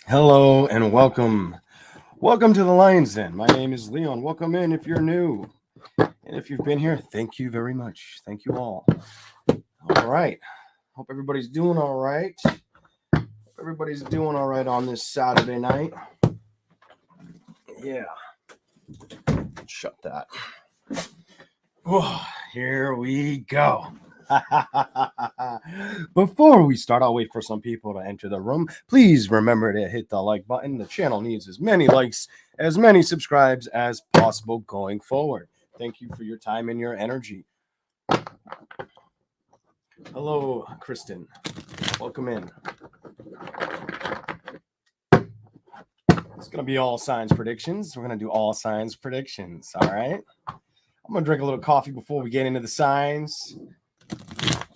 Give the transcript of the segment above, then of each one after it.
Hello and welcome. Welcome to the Lion's Den. My name is Leon. Welcome in if you're new. And if you've been here, thank you very much. Thank you all. All right. Hope everybody's doing all right. Everybody's doing all right on this Saturday night. Yeah. Shut that. Oh, here we go. Before we start, I'll wait for some people to enter the room. Please remember to hit the like button. The channel needs as many likes, as many subscribes as possible going forward. Thank you for your time and your energy. Hello, Kristen. Welcome in. It's going to be all signs predictions. We're going to do all signs predictions. All right. I'm going to drink a little coffee before we get into the signs.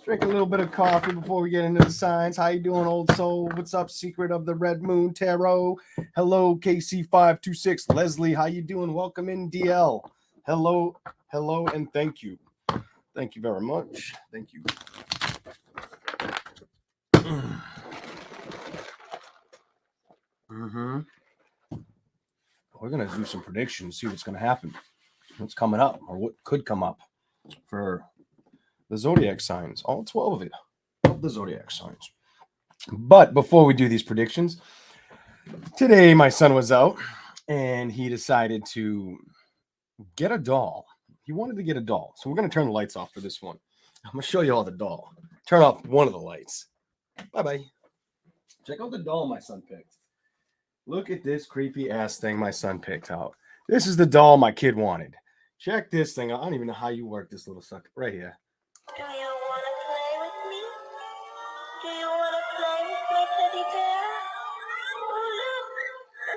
Drink a little bit of coffee before we get into the signs. How you doing, old soul? What's up, Secret of the Red Moon Tarot? Hello, KC526. Leslie, how you doing? Welcome in, DL. Hello, and thank you. Thank you very much. Thank you. We're going to do some predictions, see what's going to happen, what's coming up, or what could come up for the zodiac signs, all 12 of it, of the zodiac signs. But before we do these predictions, today my son was out and he decided to get a doll. He wanted to get a doll. So we're going to turn the lights off for this one. I'm going to show you all the doll. Turn off one of the lights. Bye-bye. Check out the doll my son picked. Look at this creepy ass thing my son picked out. This is the doll my kid wanted. Check this thing out. I don't even know how you work this little sucker right here. Do you want to play with me? Do you want to play with my teddy bear? Oh, look! I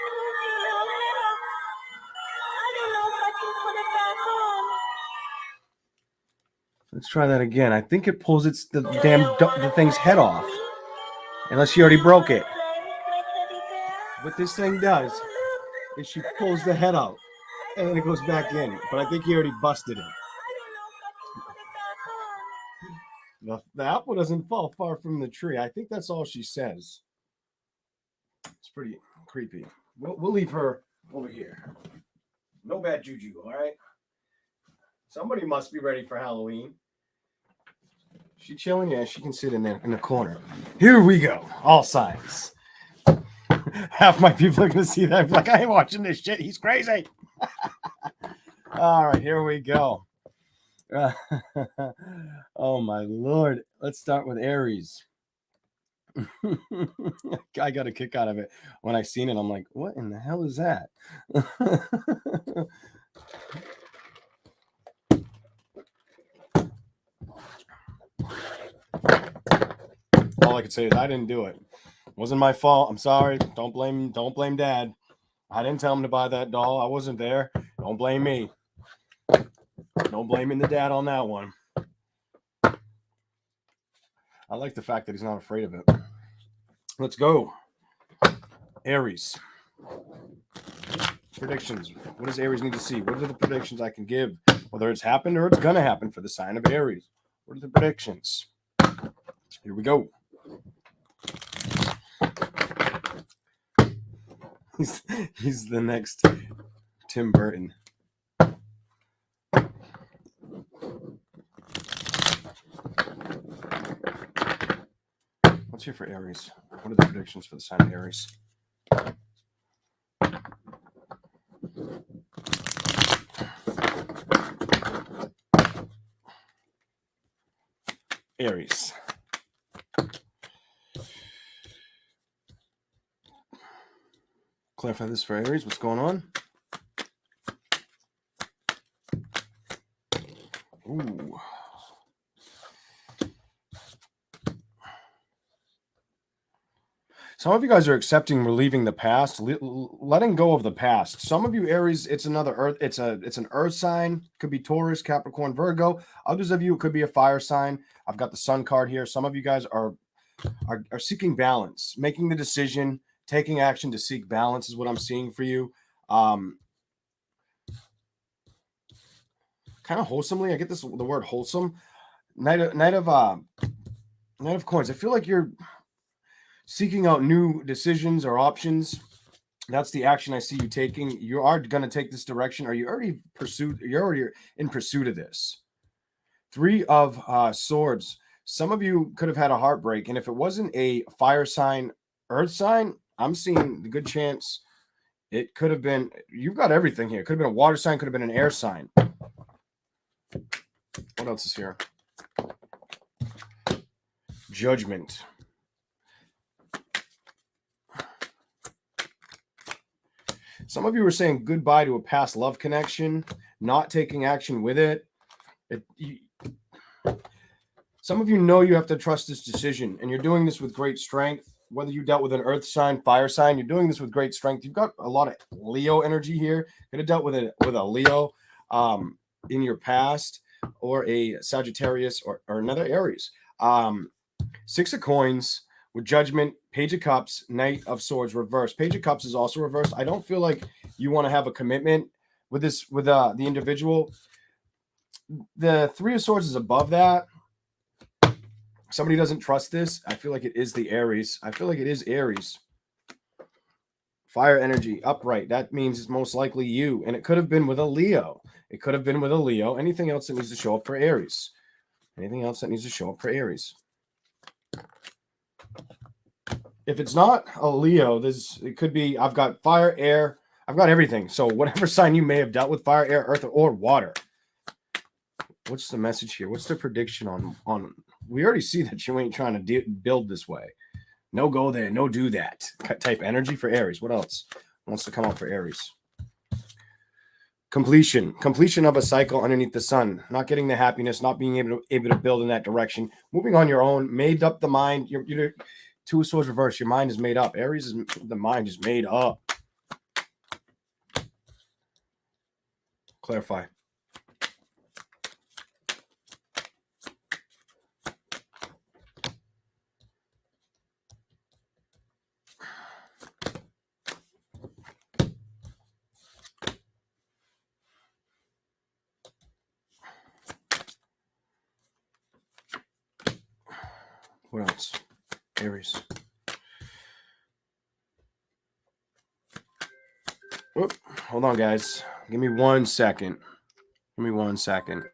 pulled your little head off. I don't know if I can put it back on. Let's try that again. I think it pulls the thing's head off. Unless she already broke it. What this thing does is she pulls the head out and then it goes back in. But I think he already busted it. The apple doesn't fall far from the tree. I think that's all she says. It's pretty creepy. We'll leave her over here. No bad juju, all right? Somebody must be ready for Halloween. She chilling? Yeah, she can sit in there in the corner. Here we go. All signs. Half my people are going to see that. Like, I ain't watching this shit. He's crazy. All right, here we go. Oh, my Lord. Let's start with Aries. I got a kick out of it. When I seen it, I'm like, what in the hell is that? All I could say is I didn't do it. It wasn't my fault. I'm sorry. Don't blame Dad. I didn't tell him to buy that doll. I wasn't there. Don't blame me. No blaming the dad on that one. I like the fact that he's not afraid of it. Let's go. Aries. Predictions. What does Aries need to see? What are the predictions I can give? Whether it's happened or it's going to happen for the sign of Aries. What are the predictions? Here we go. He's the next Tim Burton. Let's hear for Aries. What are the predictions for the sign of Aries? Aries. Clarify this for Aries. What's going on? Ooh. Some of you guys are accepting relieving the past, letting go of the past. Some of you Aries, it's another earth. It's an earth sign. Could be Taurus, Capricorn, Virgo. Others of you, it could be a fire sign. I've got the Sun card here. Some of you guys are seeking balance, making the decision, taking action to seek balance is what I'm seeing for you. Kind of wholesomely. I get the word wholesome. Knight of Coins. I feel like seeking out new decisions or options. That's the action I see you taking. You are going to take this direction. Are you already pursued? You're already in pursuit of this. Three of Swords. Some of you could have had a heartbreak, and if it wasn't a fire sign, earth sign, I'm seeing the good chance it could have been. You've got everything here. Could have been a water sign. Could have been an air sign. What else is here? Judgment. Some of you were saying goodbye to a past love connection, not taking action with it. Some of you know you have to trust this decision, and you're doing this with great strength. Whether you dealt with an earth sign, fire sign, you're doing this with great strength. You've got a lot of Leo energy here. Could have dealt with a Leo in your past, or a Sagittarius, or another Aries. Six of Coins with Judgment, Page of Cups, Knight of Swords reversed. Page of Cups is also reversed. I don't feel like you want to have a commitment with this, with the individual. The Three of Swords is above that. Somebody doesn't trust this. I feel like it is the Aries. I feel like it is Aries. Fire energy, upright. That means it's most likely you. And it could have been with a Leo. It could have been with a Leo. Anything else that needs to show up for Aries? Anything else that needs to show up for Aries? If it's not a Leo, it could be, I've got fire, air, I've got everything. So whatever sign you may have dealt with, fire, air, earth, or water. What's the message here? What's the prediction on we already see that you ain't trying to build this way. No go there, no do that type energy for Aries. What else wants to come out for Aries? Completion of a cycle underneath the sun, not getting the happiness, not being able to build in that direction, moving on your own, made up the mind. You're Two of Swords reverse. Your mind is made up. Aries the mind is made up. Clarify. What else? Aries. Whoop. Hold on, guys. Give me 1 second. Give me 1 second.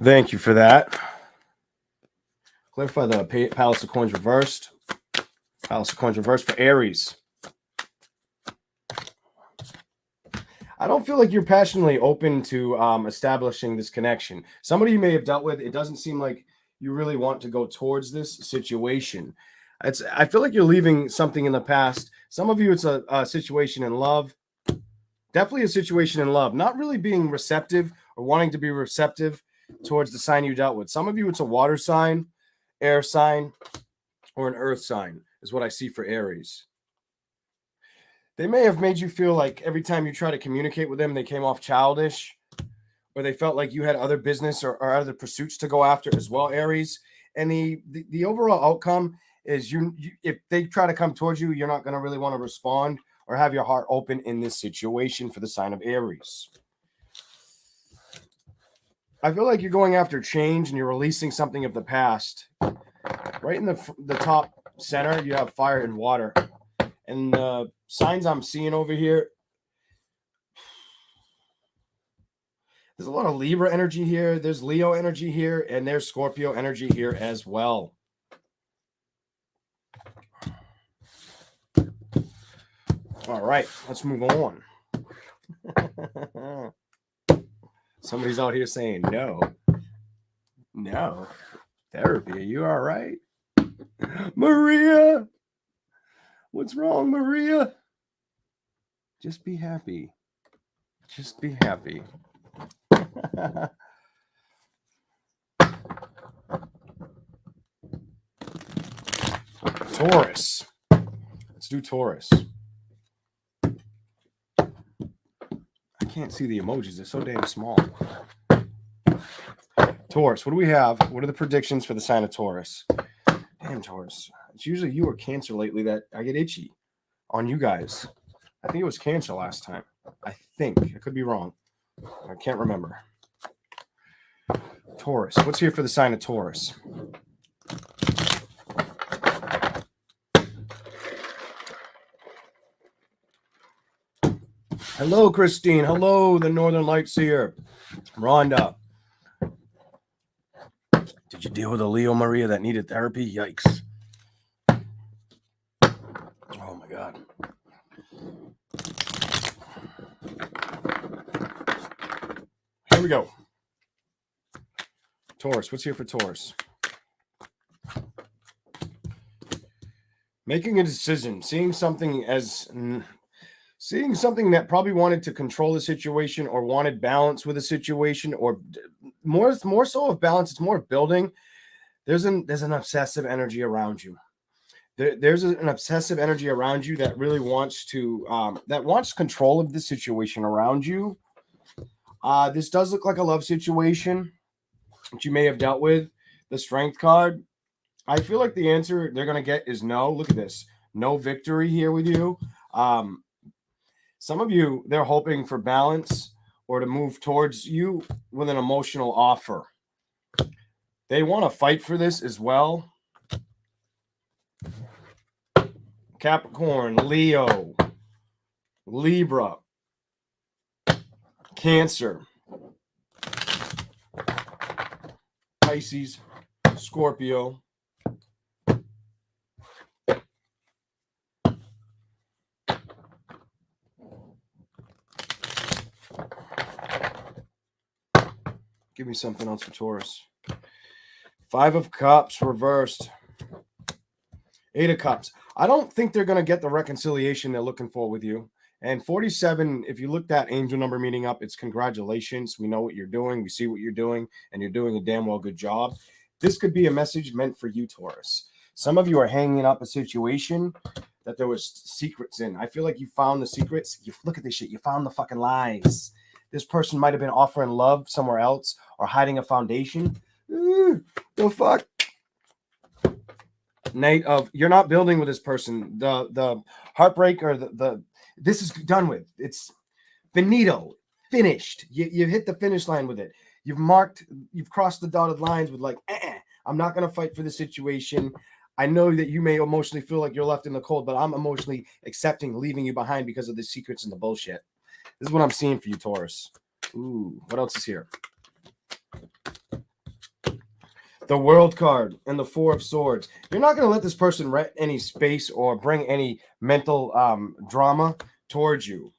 Thank you for that. Clarify the Palace of Coins reversed. Palace of Coins reversed for Aries. I don't feel like you're passionately open to establishing this connection. Somebody you may have dealt with, it doesn't seem like you really want to go towards this situation. I feel like you're leaving something in the past. Some of you, it's a situation in love. Definitely a situation in love. Not really being receptive or wanting to be receptive towards the sign you dealt with. Some of you, it's a water sign, air sign, or an earth sign is what I see for Aries. They may have made you feel like every time you try to communicate with them, they came off childish, or they felt like you had other business or other pursuits to go after as well, Aries. And the overall outcome is you if they try to come towards you, you're not going to really want to respond or have your heart open in this situation for the sign of Aries. I feel like you're going after change and you're releasing something of the past. Right in the top center, you have fire and water. And the signs I'm seeing over here, there's a lot of Libra energy here. There's Leo energy here. And there's Scorpio energy here as well. All right, let's move on. Somebody's out here saying no. No. Therapy, are you all right? Maria. What's wrong, Maria? Just be happy. Just be happy. Taurus. Let's do Taurus. I can't see the emojis. They're so damn small. Taurus, what do we have? What are the predictions for the sign of Taurus? Damn, Taurus. It's usually you or Cancer lately that I get itchy on you guys. I think it was Cancer last time. I think. I could be wrong. I can't remember. Taurus. What's here for the sign of Taurus? Hello, Christine. Hello, the Northern Lights here. Rhonda. Did you deal with a Leo, Maria, that needed therapy? Yikes. Oh, my God. Here we go. Taurus. What's here for Taurus? Making a decision. Seeing something that probably wanted to control the situation or wanted balance with a situation, or more so of balance. It's more of building. There's an obsessive energy around you. There's an obsessive energy around you that really wants to wants control of the situation around you. This does look like a love situation that you may have dealt with. The Strength card. I feel like the answer they're going to get is no. Look at this. No victory here with you. Some of you, they're hoping for balance or to move towards you with an emotional offer. They want to fight for this as well. Capricorn, Leo, Libra, Cancer, Pisces, Scorpio. Give me something else for Taurus. 5 of Cups reversed. 8 of Cups. I don't think they're going to get the reconciliation they're looking for with you. And 47, if you look that angel number meeting up, it's congratulations. We know what you're doing. We see what you're doing. And you're doing a damn well good job. This could be a message meant for you, Taurus. Some of you are hanging up a situation that there was secrets in. I feel like you found the secrets. You look at this shit. You found the fucking lies. This person might have been offering love somewhere else or hiding a foundation. The fuck? Knight of, you're not building with this person. The heartbreak or the this is done with. It's finito, finished. You hit the finish line with it. You've crossed the dotted lines with like, I'm not going to fight for the situation. I know that you may emotionally feel like you're left in the cold, but I'm emotionally accepting leaving you behind because of the secrets and the bullshit. This is what I'm seeing for you, Taurus. Ooh, what else is here? The World card and the 4 of Swords. You're not going to let this person rent any space or bring any mental drama towards you.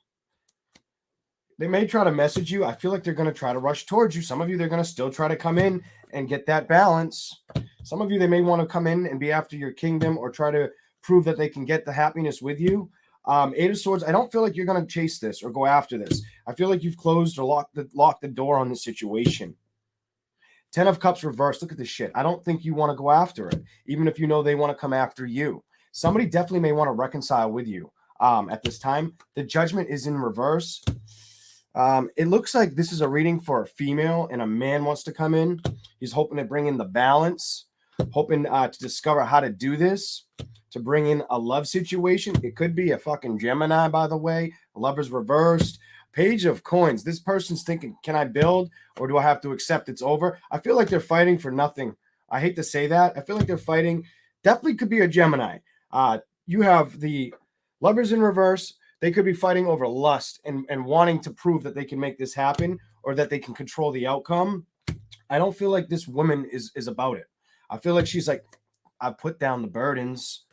They may try to message you. I feel like they're going to try to rush towards you. Some of you, they're going to still try to come in and get that balance. Some of you, they may want to come in and be after your kingdom or try to prove that they can get the happiness with you. 8 of Swords, I don't feel like you're going to chase this or go after this. I feel like you've closed or locked the door on this situation. 10 of Cups reversed. Look at this shit. I don't think you want to go after it, even if you know they want to come after you. Somebody definitely may want to reconcile with you at this time. The Judgment is in reverse. It looks like this is a reading for a female and a man wants to come in. He's hoping to bring in the balance, hoping to discover how to do this, to bring in a love situation. It could be a fucking Gemini, by the way. Lover's reversed. Page of Coins. This person's thinking, can I build or do I have to accept it's over? I feel like they're fighting for nothing. I hate to say that. I feel like they're fighting. Definitely could be a Gemini. You have the Lovers in reverse. They could be fighting over lust and wanting to prove that they can make this happen or that they can control the outcome. I don't feel like this woman is about it. I feel like she's like, I put down the burdens.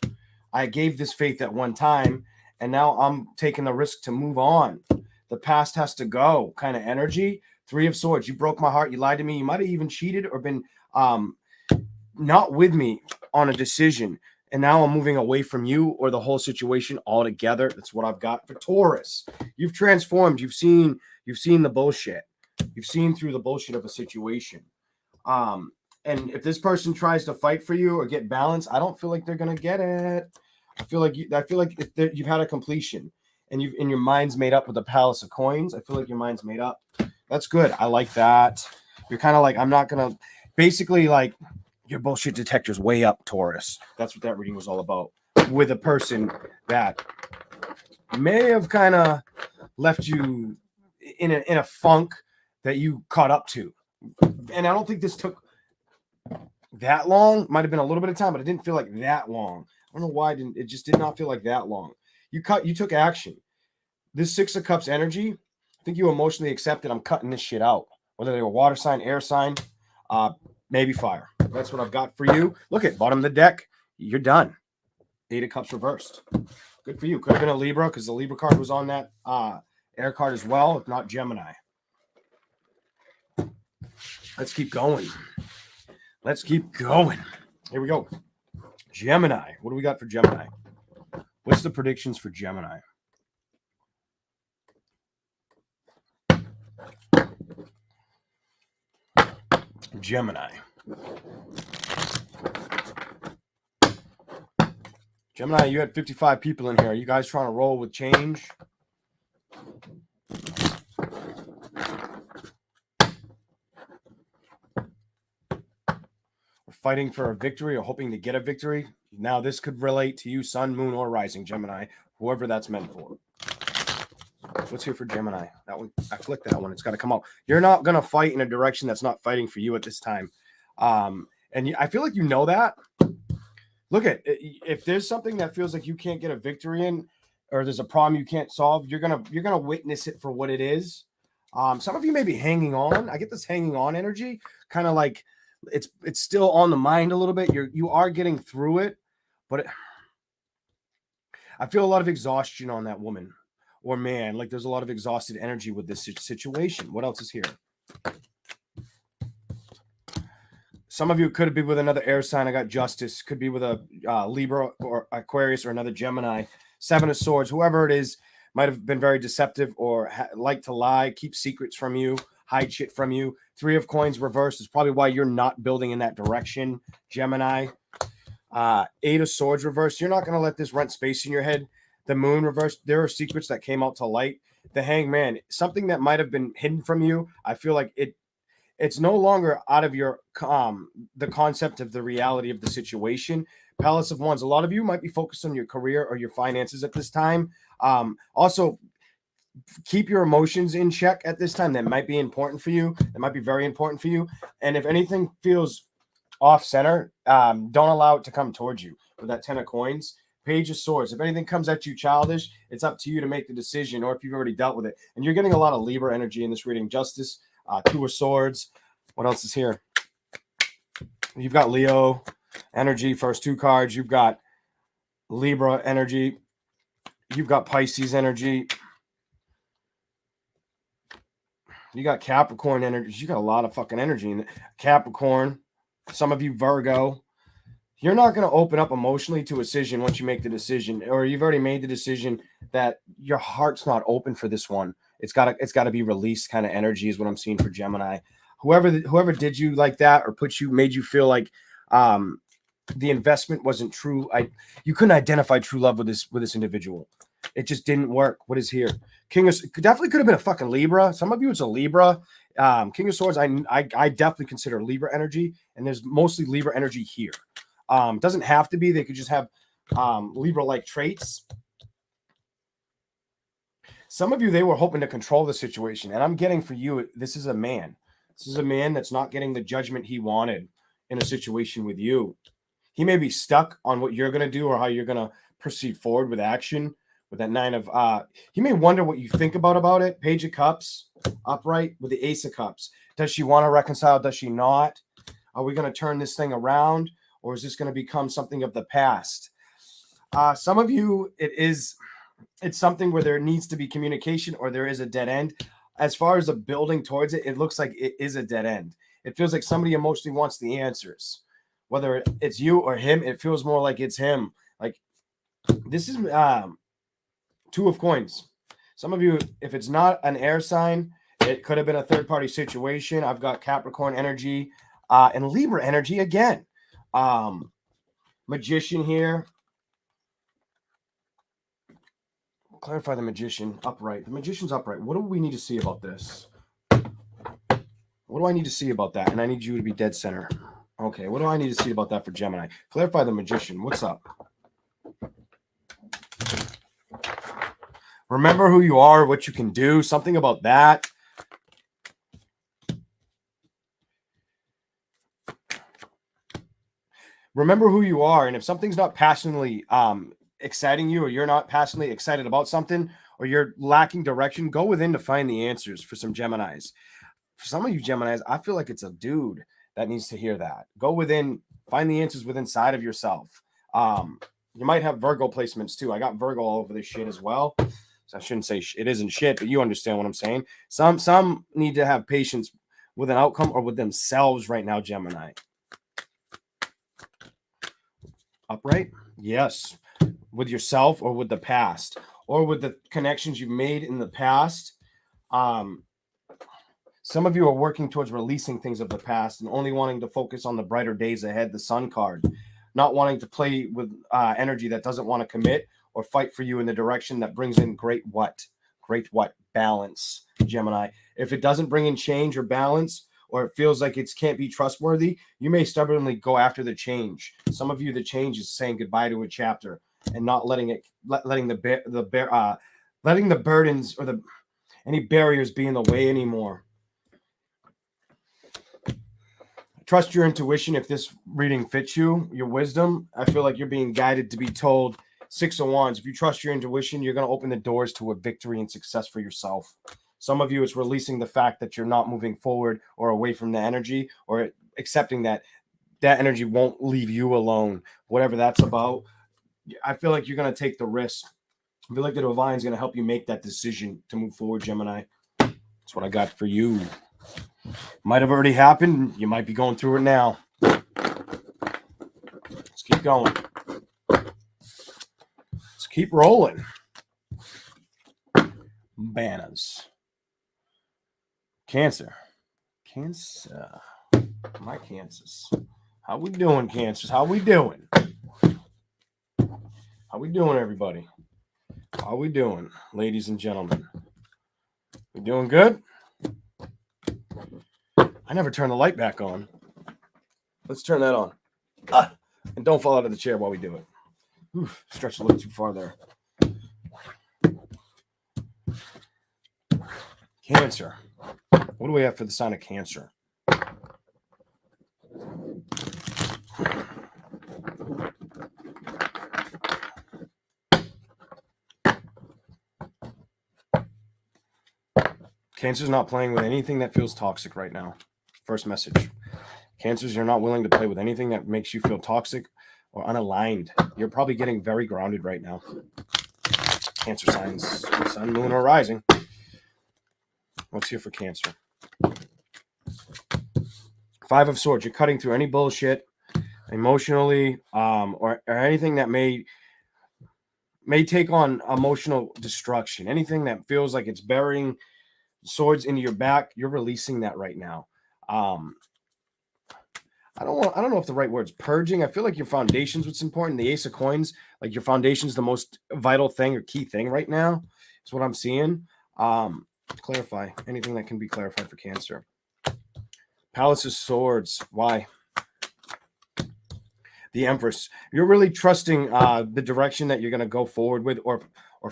I gave this faith at one time, and now I'm taking the risk to move on. The past has to go kind of energy. 3 of Swords. You broke my heart. You lied to me. You might have even cheated or been not with me on a decision. and now I'm moving away from you or the whole situation altogether. That's what I've got for Taurus. You've transformed. You've seen the bullshit. You've seen through the bullshit of a situation. And if this person tries to fight for you or get balance, I don't feel like they're gonna get it. I feel like you've had a completion, and your mind's made up with the Palace of Coins. I feel like your mind's made up. That's good. I like that. You're kind of like, I'm not gonna. Basically, like, your bullshit detector's way up, Taurus. That's what that reading was all about. With a person that may have kind of left you in a funk that you caught up to, and I don't think this took that long. Might have been a little bit of time, but it didn't feel like that long. I don't know why it just did not feel like that long. You took action. This Six of Cups energy, I think you emotionally accepted, I'm cutting this shit out. Whether they were water sign, air sign, maybe fire. That's what I've got for you. Look at bottom of the deck. You're done. Eight of Cups reversed. Good for you. Could have been a Libra because the Libra card was on that air card as well, if not Gemini. Let's keep going. Let's keep going. Here we go. Gemini. What do we got for Gemini? What's the predictions for Gemini? Gemini. Gemini, you had 55 people in here. Are you guys trying to roll with change? Fighting for a victory or hoping to get a victory. Now, this could relate to you, sun, moon, or rising, Gemini, whoever that's meant for. What's here for Gemini? That one, I flicked that one. It's got to come out. You're not going to fight in a direction that's not fighting for you at this time. I feel like you know that. Look at, if there's something that feels like you can't get a victory in, or there's a problem you can't solve, you're gonna witness it for what it is. Some of you may be hanging on. I get this hanging on energy, kind of like it's still on the mind a little bit. You are getting through it, but I feel a lot of exhaustion on that woman or man. Like there's a lot of exhausted energy with this situation. What else is here? Some of you could be with another air sign. I got Justice. Could be with a Libra or Aquarius or another Gemini. Seven of Swords. Whoever it is might have been very deceptive or like to lie, keep secrets from you, hide shit from you. Three of Coins reversed is probably why you're not building in that direction, Gemini. Eight of Swords reversed. You're not going to let this rent space in your head. The Moon reversed. There are secrets that came out to light. The Hangman, something that might have been hidden from you. I feel like it's no longer out of your the concept of the reality of the situation. Palace of Wands. A lot of you might be focused on your career or your finances at this time. Also, keep your emotions in check at this time. That might be important for you. That might be very important for you. And if anything feels off center, don't allow it to come towards you. With that 10 of Coins, Page of Swords. If anything comes at you childish, it's up to you to make the decision, or if you've already dealt with it. And you're getting a lot of Libra energy in this reading. Justice. Two of Swords. What else is here? You've got Leo energy, first two cards. You've got Libra energy. You've got Pisces energy. You got Capricorn energy. You got a lot of fucking energy in it. Capricorn. Some of you Virgo. You're not going to open up emotionally to a decision once you make the decision, or you've already made the decision that your heart's not open for this one. It's got to be released kind of energy is what I'm seeing for Gemini. Whoever did you like that or made you feel like the investment wasn't true. You couldn't identify true love with this individual. It just didn't work. What is here? Definitely could have been a fucking Libra. Some of you it's a Libra. King of Swords. I definitely consider Libra energy, and there's mostly Libra energy here. Doesn't have to be. They could just have Libra-like traits. Some of you, they were hoping to control the situation. And I'm getting for you, this is a man. This is a man that's not getting the judgment he wanted in a situation with you. He may be stuck on what you're going to do or how you're going to proceed forward with action. With that nine of, he may wonder what you think about it. Page of Cups, upright with the Ace of Cups. Does she want to reconcile? Does she not? Are we going to turn this thing around? Or is this going to become something of the past? Some of you, it's something where there needs to be communication or there is a dead end. As far as the building towards it, it looks like it is a dead end. It feels like somebody emotionally wants the answers. whether it's you or him, it feels more like it's him. Like this is Two of Coins. Some of you, if it's not an air sign, it could have been a third-party situation. I've got Capricorn energy and Libra energy again. Magician here. Clarify the Magician upright. The Magician's upright. What do we need to see about this? What do I need to see about that? And I need you to be dead center. Okay, what do I need to see about that for Gemini? Clarify the Magician. What's up? Remember who you are, what you can do, something about that. Remember who you are, and if something's not passionately exciting you, or you're not passionately excited about something, or you're lacking direction, go within to find the answers for some Geminis. For some of you Geminis, I feel like it's a dude that needs to hear that. Go within, find the answers within inside of yourself. You might have Virgo placements too. I got Virgo all over this shit as well. So I shouldn't say it isn't shit, but you understand what I'm saying. Some need to have patience with an outcome or with themselves right now, Gemini. Upright? Yes. With yourself or with the past or with the connections you've made in the past. Some of you are working towards releasing things of the past and only wanting to focus on the brighter days ahead, the Sun card. Not wanting to play with energy that doesn't want to commit or fight for you in the direction that brings in great what? Balance, Gemini. If it doesn't bring in change or balance, or it feels like it can't be trustworthy, you may stubbornly go after the change. Some of you, the change is saying goodbye to a chapter and not letting the burdens or any barriers be in the way anymore. Trust your intuition. If this reading fits you, your wisdom, I feel like you're being guided to be told 6 of Wands. If you trust your intuition, you're going to open the doors to a victory and success for yourself. Some of you, it's releasing the fact that you're not moving forward or away from the energy, or accepting that energy won't leave you alone. Whatever that's about, I feel like you're going to take the risk. I feel like the divine is going to help you make that decision to move forward, Gemini. That's what I got for you. Might have already happened. You might be going through it now. Let's keep going. Let's keep rolling. Bananas. Cancer. My Cancers. How we doing, Cancers? How we doing? How we doing, everybody? How we doing, ladies and gentlemen? We doing good? I never turn the light back on. Let's turn that on. And don't fall out of the chair while we do it. Oof, stretched a little too far there. Cancer. What do we have for the sign of Cancer? Cancer's not playing with anything that feels toxic right now. First message. Cancers, you're not willing to play with anything that makes you feel toxic or unaligned. You're probably getting very grounded right now. Cancer signs, sun, moon, or rising. What's here for Cancer? 5 of Swords. You're cutting through any bullshit emotionally, or anything that may take on emotional destruction. Anything that feels like it's burying swords into your back, you're releasing that right now. I don't know if the right word's purging. I feel like your foundation's what's important. The Ace of Coins, like your foundation's the most vital thing or key thing right now. Is what I'm seeing. Clarify anything that can be clarified for Cancer. Palace of Swords. Why? The Empress. You're really trusting the direction that you're going to go forward with, or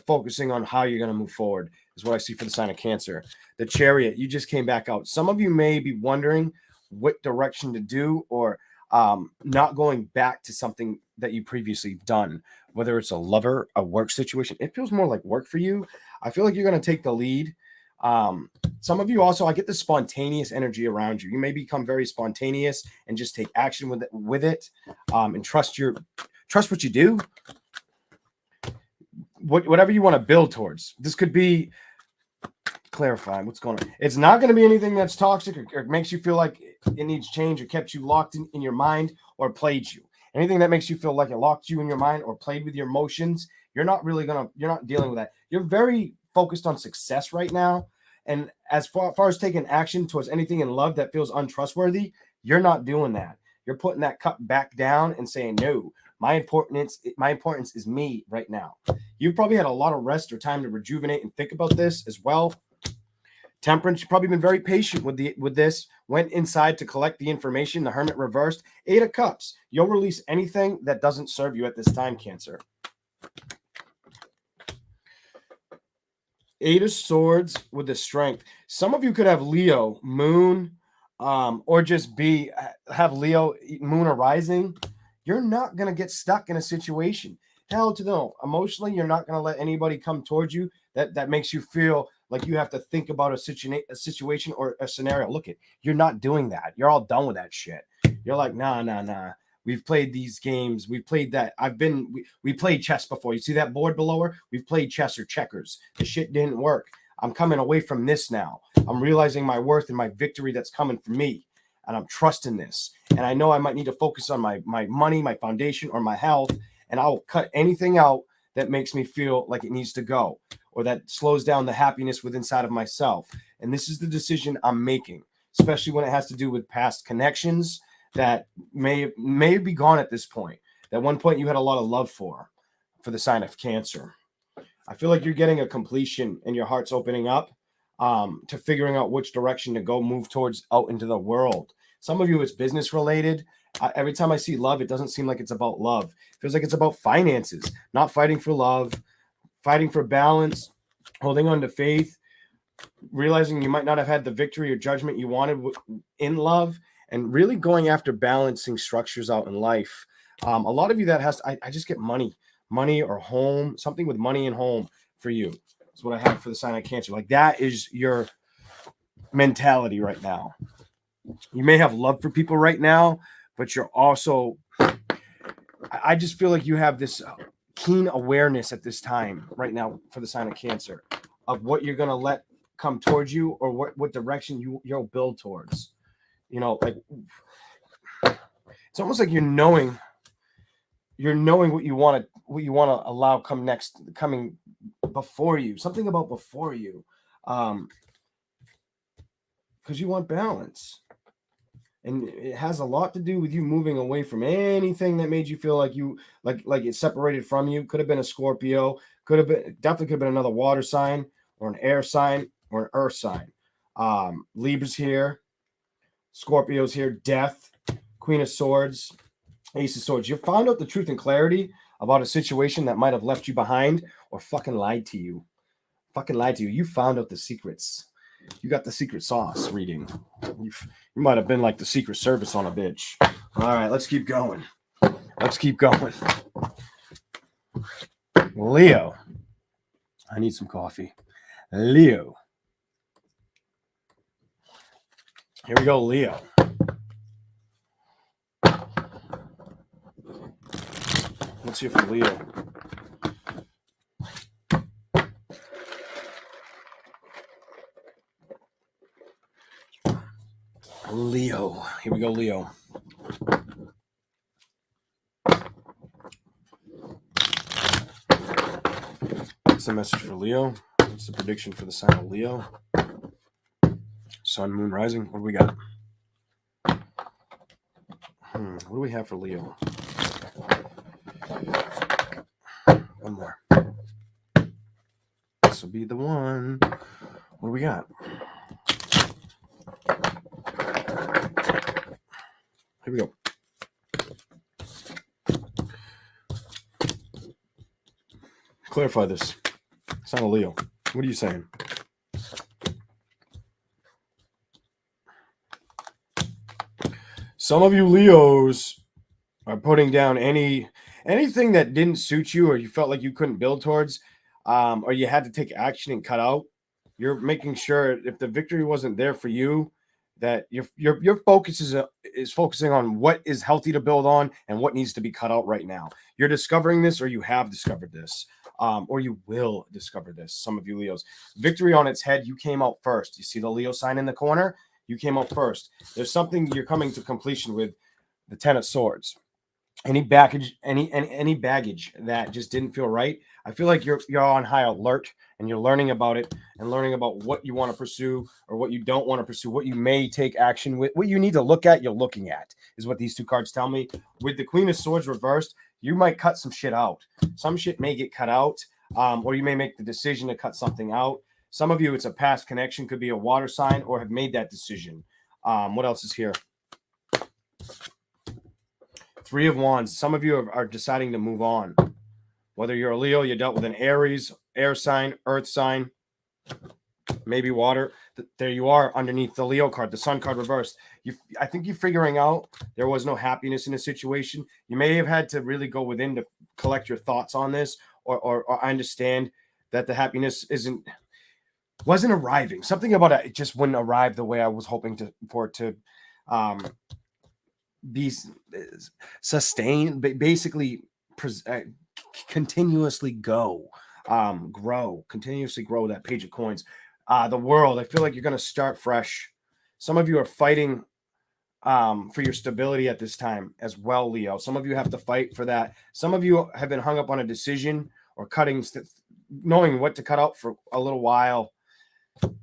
focusing on how you're going to move forward, is what I see for the sign of Cancer. The Chariot. You just came back out. Some of you may be wondering what direction to do, or not going back to something that you previously done, whether it's a lover, a work situation. It feels more like work for you. I feel like you're going to take the lead. Some of you also, I get the spontaneous energy around you. You may become very spontaneous and just take action with it, and trust what you do. Whatever you want to build towards. This could be Clarify what's going on. It's not going to be anything that's toxic or makes you feel like it needs change or kept you locked in your mind or played you. Anything that makes you feel like it locked you in your mind or played with your emotions, you're not dealing with that. You're very focused on success right now. And as far as taking action towards anything in love that feels untrustworthy, you're not doing that. You're putting that cup back down and saying, no, my importance is me right now. You've probably had a lot of rest or time to rejuvenate and think about this as well. Temperance, you've probably been very patient with this. Went inside to collect the information. The Hermit reversed. 8 of Cups. You'll release anything that doesn't serve you at this time, Cancer. 8 of Swords with the Strength. Some of you could have Leo, Moon, or just have Leo, Moon, or Rising. You're not going to get stuck in a situation. Hell to no. Emotionally, you're not going to let anybody come towards you that makes you feel like you have to think about a situation or a scenario. Look, you're not doing that. You're all done with that shit. You're like, nah. We've played these games. We've played that. We played chess before. You see that board below her? We've played chess or checkers. The shit didn't work. I'm coming away from this now. I'm realizing my worth and my victory that's coming from me. And I'm trusting this. And I know I might need to focus on my money, my foundation, or my health. And I will cut anything out that makes me feel like it needs to go, or that slows down the happiness within inside of myself. And this is the decision I'm making, especially when it has to do with past connections that may be gone at this point. At one point you had a lot of love for the sign of Cancer. I feel like you're getting a completion and your heart's opening up to figuring out which direction to go, move towards out into the world. Some of you, it's business related. Every time I see love, it doesn't seem like it's about love. It feels like it's about finances, not fighting for love, fighting for balance, holding on to faith, realizing you might not have had the victory or judgment you wanted in love, and really going after balancing structures out in life. A lot of you that has, I just get money or home, something with money and home for you. That's what I have for the sign of Cancer. Like that is your mentality right now. You may have love for people right now, but you're also, I just feel like you have this keen awareness at this time right now for the sign of Cancer of what you're going to let come towards you or what direction you'll build towards. You know, like it's almost like you're knowing what you want to allow coming before you. Something about before you, because you want balance. And it has a lot to do with you moving away from anything that made you feel like you like it's separated from you. Could have been a Scorpio, definitely could have been another water sign or an air sign or an earth sign. Libra's here, Scorpio's here, Death, Queen of Swords, Ace of Swords. You found out the truth and clarity about a situation that might have left you behind or fucking lied to you. You found out the secrets. You got the secret sauce reading. You might have been like the Secret Service on a bitch. All right, let's keep going. Leo. I need some coffee. Leo. Here we go, Leo. Let's see for Leo. Leo. Here we go, Leo. What's the message for Leo? What's the prediction for the sign of Leo? Sun, moon, rising. What do we got? What do we have for Leo? One more. This will be the one. What do we got? Here we go. Clarify this. Sign of Leo. What are you saying? Some of you Leos are putting down anything that didn't suit you or you felt like you couldn't build towards, or you had to take action and cut out. You're making sure if the victory wasn't there for you, that your focus is focusing on what is healthy to build on and what needs to be cut out right now. You're discovering this, or you have discovered this. or you will discover this. Some of you Leos, victory on its head. You came out first. You see the Leo sign in the corner. You came out first. There's something you're coming to completion with. The Ten of Swords. Any baggage, any baggage that just didn't feel right. I feel like you're on high alert and you're learning about it and learning about what you want to pursue or what you don't want to pursue, what you may take action with, what you need to look at. You're looking at is what these two cards tell me. With the Queen of Swords reversed, you might cut some shit out. Some shit may get cut out, or you may make the decision to cut something out. Some of you, it's a past connection, could be a water sign, or have made that decision. What else is here? Three of Wands. Some of you are deciding to move on. Whether you're a Leo, you dealt with an Aries, air sign, earth sign, maybe water. There you are underneath the Leo card, the Sun card reversed. I think you're figuring out there was no happiness in a situation. You may have had to really go within to collect your thoughts on this, or I understand that the happiness wasn't arriving. Something about it just wouldn't arrive the way I was hoping for it to be sustained, basically continuously grow, continuously grow. That Page of Coins. The World, I feel like you're going to start fresh. Some of you are fighting for your stability at this time as well, Leo. Some of you have to fight for that. Some of you have been hung up on a decision or cutting, knowing what to cut out for a little while.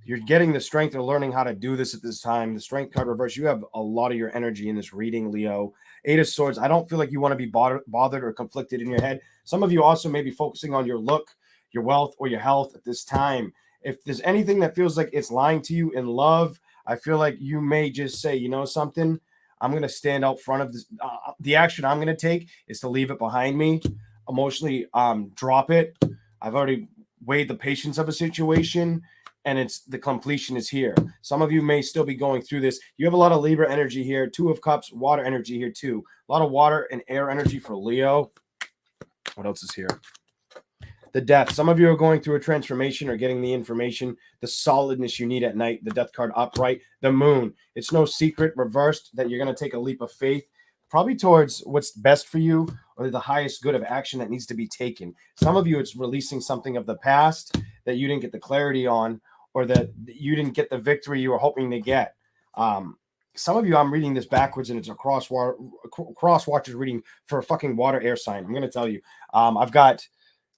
You're getting the strength of learning how to do this at this time. The Strength card reverse. You have a lot of your energy in this reading, Leo. Eight of Swords. I don't feel like you want to be bothered or conflicted in your head. Some of you also may be focusing on your look, your wealth, or your health at this time. If there's anything that feels like it's lying to you in love, I feel like you may just say, you know something, I'm going to stand out front of this. The action I'm going to take is to leave it behind me, emotionally drop it. I've already weighed the patience of a situation, and it's the completion is here. Some of you may still be going through this. You have a lot of Libra energy here, Two of Cups, water energy here too. A lot of water and air energy for Leo. What else is here? The Death. Some of you are going through a transformation or getting the information, the solidness you need at night. The Death card upright. The Moon. It's no secret, reversed, that you're going to take a leap of faith, probably towards what's best for you or the highest good of action that needs to be taken. Some of you, it's releasing something of the past that you didn't get the clarity on, or that you didn't get the victory you were hoping to get. Some of you, I'm reading this backwards, and it's a cross watchers reading for a fucking water air sign. I'm going to tell you. I've got,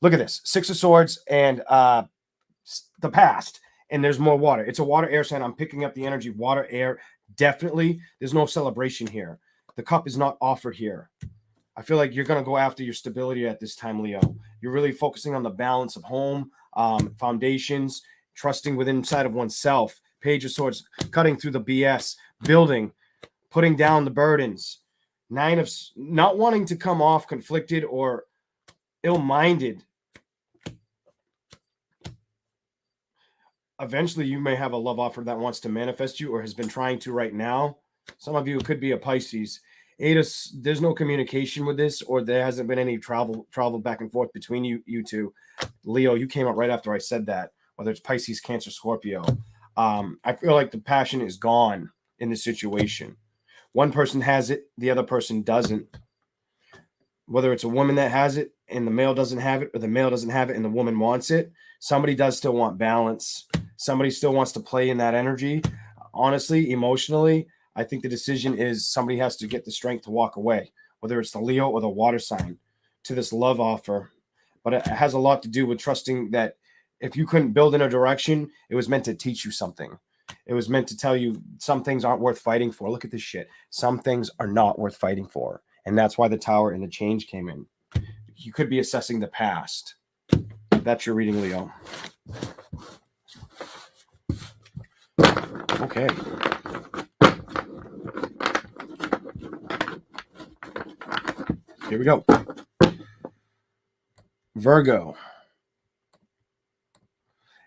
look at this, Six of Swords and the past, and there's more water. It's a water air sign. I'm picking up the energy, water, air, definitely. There's no celebration here. The cup is not offered here. I feel like you're going to go after your stability at this time, Leo. You're really focusing on the balance of home, foundations, trusting within inside of oneself. Page of Swords, cutting through the BS, building, putting down the burdens. Nine of not wanting to come off conflicted or ill-minded. Eventually, you may have a love offer that wants to manifest you or has been trying to right now. Some of you, it could be a Pisces. There's no communication with this, or there hasn't been any travel back and forth between you two. Leo, you came out right after I said that, whether it's Pisces, Cancer, Scorpio. I feel like the passion is gone in this situation. One person has it, the other person doesn't. Whether it's a woman that has it and the male doesn't have it, or the male doesn't have it and the woman wants it, somebody does still want balance. Somebody still wants to play in that energy. Honestly, emotionally, I think the decision is somebody has to get the strength to walk away, whether it's the Leo or the water sign, to this love offer. But it has a lot to do with trusting that if you couldn't build in a direction, it was meant to teach you something. It was meant to tell you some things aren't worth fighting for. Look at this shit. Some things are not worth fighting for. And that's why the Tower and the Change came in. You could be assessing the past. That's your reading, Leo. Okay. Here we go. Virgo.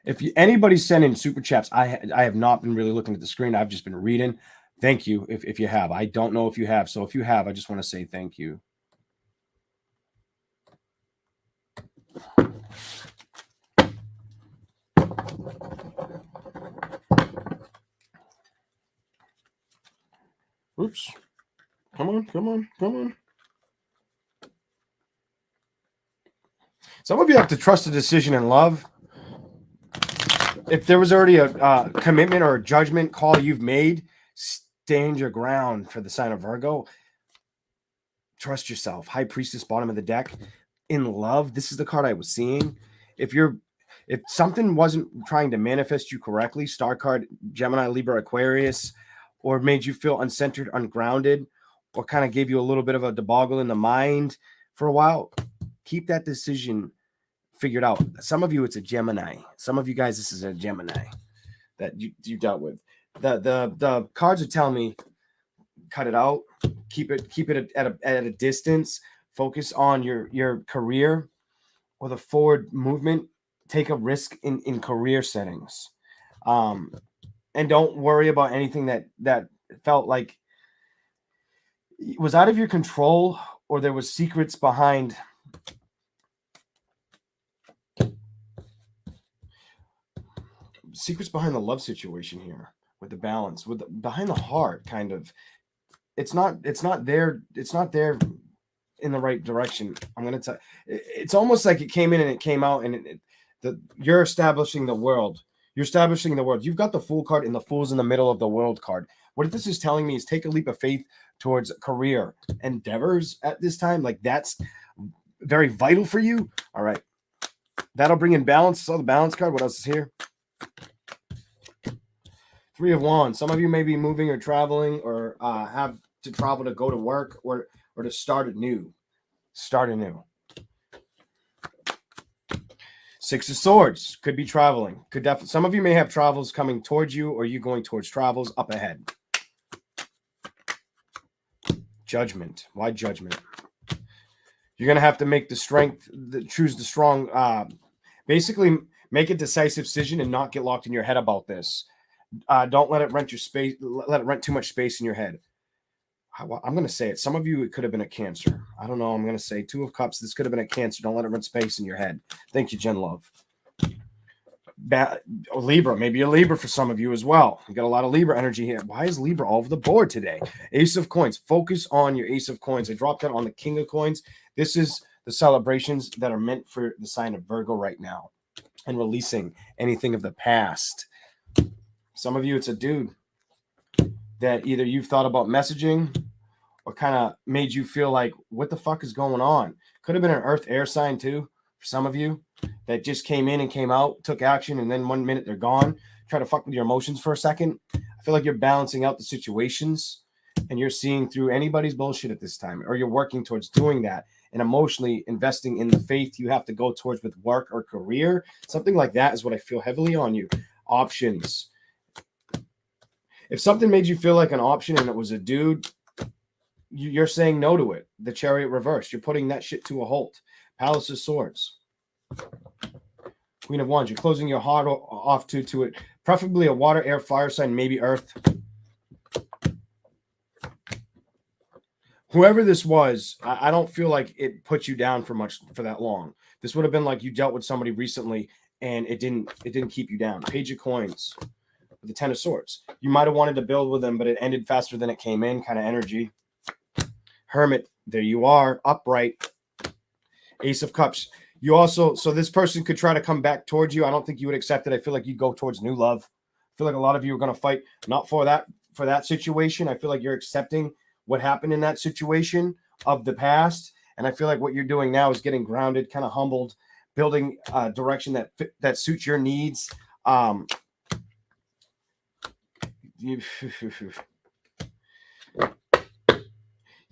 If anybody's sending super chats, I have not been really looking at the screen. I've just been reading. Thank you if you have. I don't know if you have. So if you have, I just want to say thank you. Oops. Come on. Some of you have to trust a decision in love. If there was already a commitment or a judgment call you've made, stand your ground for the sign of Virgo. Trust yourself. High Priestess, bottom of the deck. In love, this is the card I was seeing. If something wasn't trying to manifest you correctly, star card, Gemini, Libra, Aquarius, or made you feel uncentered, ungrounded, or kind of gave you a little bit of a deboggle in the mind for a while, keep that decision figured out. Some of you, it's a Gemini. Some of you guys, this is a Gemini that you dealt with. The cards are telling me, cut it out, keep it at a distance, focus on your career or the forward movement, take a risk in career settings, and don't worry about anything that felt like was out of your control or there was secrets behind the love situation here with the balance, behind the heart, kind of. It's not there in the right direction. I'm going to tell it's almost like it came in and it came out, and you're establishing the world. You're establishing the world. You've got the Fool card and the Fool's in the middle of the World card. What this is telling me is take a leap of faith towards career endeavors at this time. Like that's very vital for you. All right. That'll bring in balance. So the balance card. What else is here? Three of Wands. Some of you may be moving or traveling or have to travel to go to work or to start anew. Six of Swords. Could be traveling. Could definitely. Some of you may have travels coming towards you or you going towards travels up ahead. Judgment. Why Judgment? You're going to have to make choose the strong, basically make a decisive decision and not get locked in your head about this. Don't let it rent your space. Let it rent too much space in your head. I'm going to say it. Some of you, it could have been a Cancer. I don't know. I'm going to say Two of Cups. This could have been a Cancer. Don't let it rent space in your head. Thank you, Jen Love. Libra. Maybe a Libra for some of you as well. You got a lot of Libra energy here. Why is Libra all over the board today? Ace of Coins. Focus on your Ace of Coins. I dropped that on the King of Coins. This is the celebrations that are meant for the sign of Virgo right now and releasing anything of the past. Some of you, it's a dude that either you've thought about messaging or kind of made you feel like, what the fuck is going on? Could have been an earth air sign too, for some of you, that just came in and came out, took action, and then 1 minute they're gone. Try to fuck with your emotions for a second. I feel like you're balancing out the situations and you're seeing through anybody's bullshit at this time, or you're working towards doing that and emotionally investing in the faith you have to go towards with work or career. Something like that is what I feel heavily on you. Options. If something made you feel like an option and it was a dude, you're saying no to it. The Chariot reversed. You're putting that shit to a halt. Palace of Swords. Queen of Wands. You're closing your heart off to it. Preferably a water, air, fire sign, maybe earth. Whoever this was, I don't feel like it put you down for that long. This would have been like you dealt with somebody recently and it didn't keep you down. Page of Coins. The Ten of Swords. You might have wanted to build with them, but it ended faster than it came in, kind of energy. Hermit, there you are, upright. Ace of Cups. You also, so this person could try to come back towards you. I don't think you would accept it. I feel like you'd go towards new love. I feel like a lot of you are going to fight not for that situation. I feel like you're accepting what happened in that situation of the past. And I feel like what you're doing now is getting grounded, kind of humbled, building a direction that suits your needs. You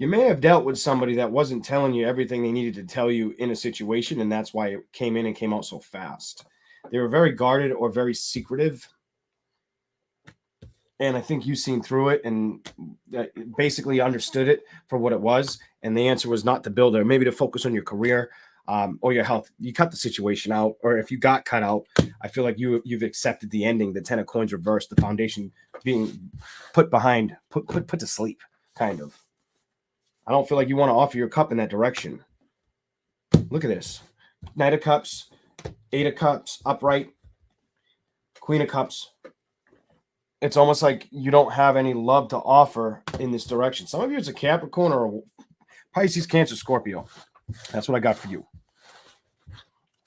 may have dealt with somebody that wasn't telling you everything they needed to tell you in a situation, and that's why it came in and came out so fast. They were very guarded or very secretive, and I think you've seen through it and basically understood it for what it was, and the answer was not to build or maybe to focus on your career or your health. You cut the situation out, or if you got cut out, I feel like you've accepted the ending, the Ten of Coins reversed, the foundation being put to sleep, kind of. I don't feel like you want to offer your cup in that direction. Look at this. Knight of Cups, Eight of Cups, upright, Queen of Cups. It's almost like you don't have any love to offer in this direction. Some of you, it's a Capricorn or a Pisces, Cancer, Scorpio. That's what I got for you.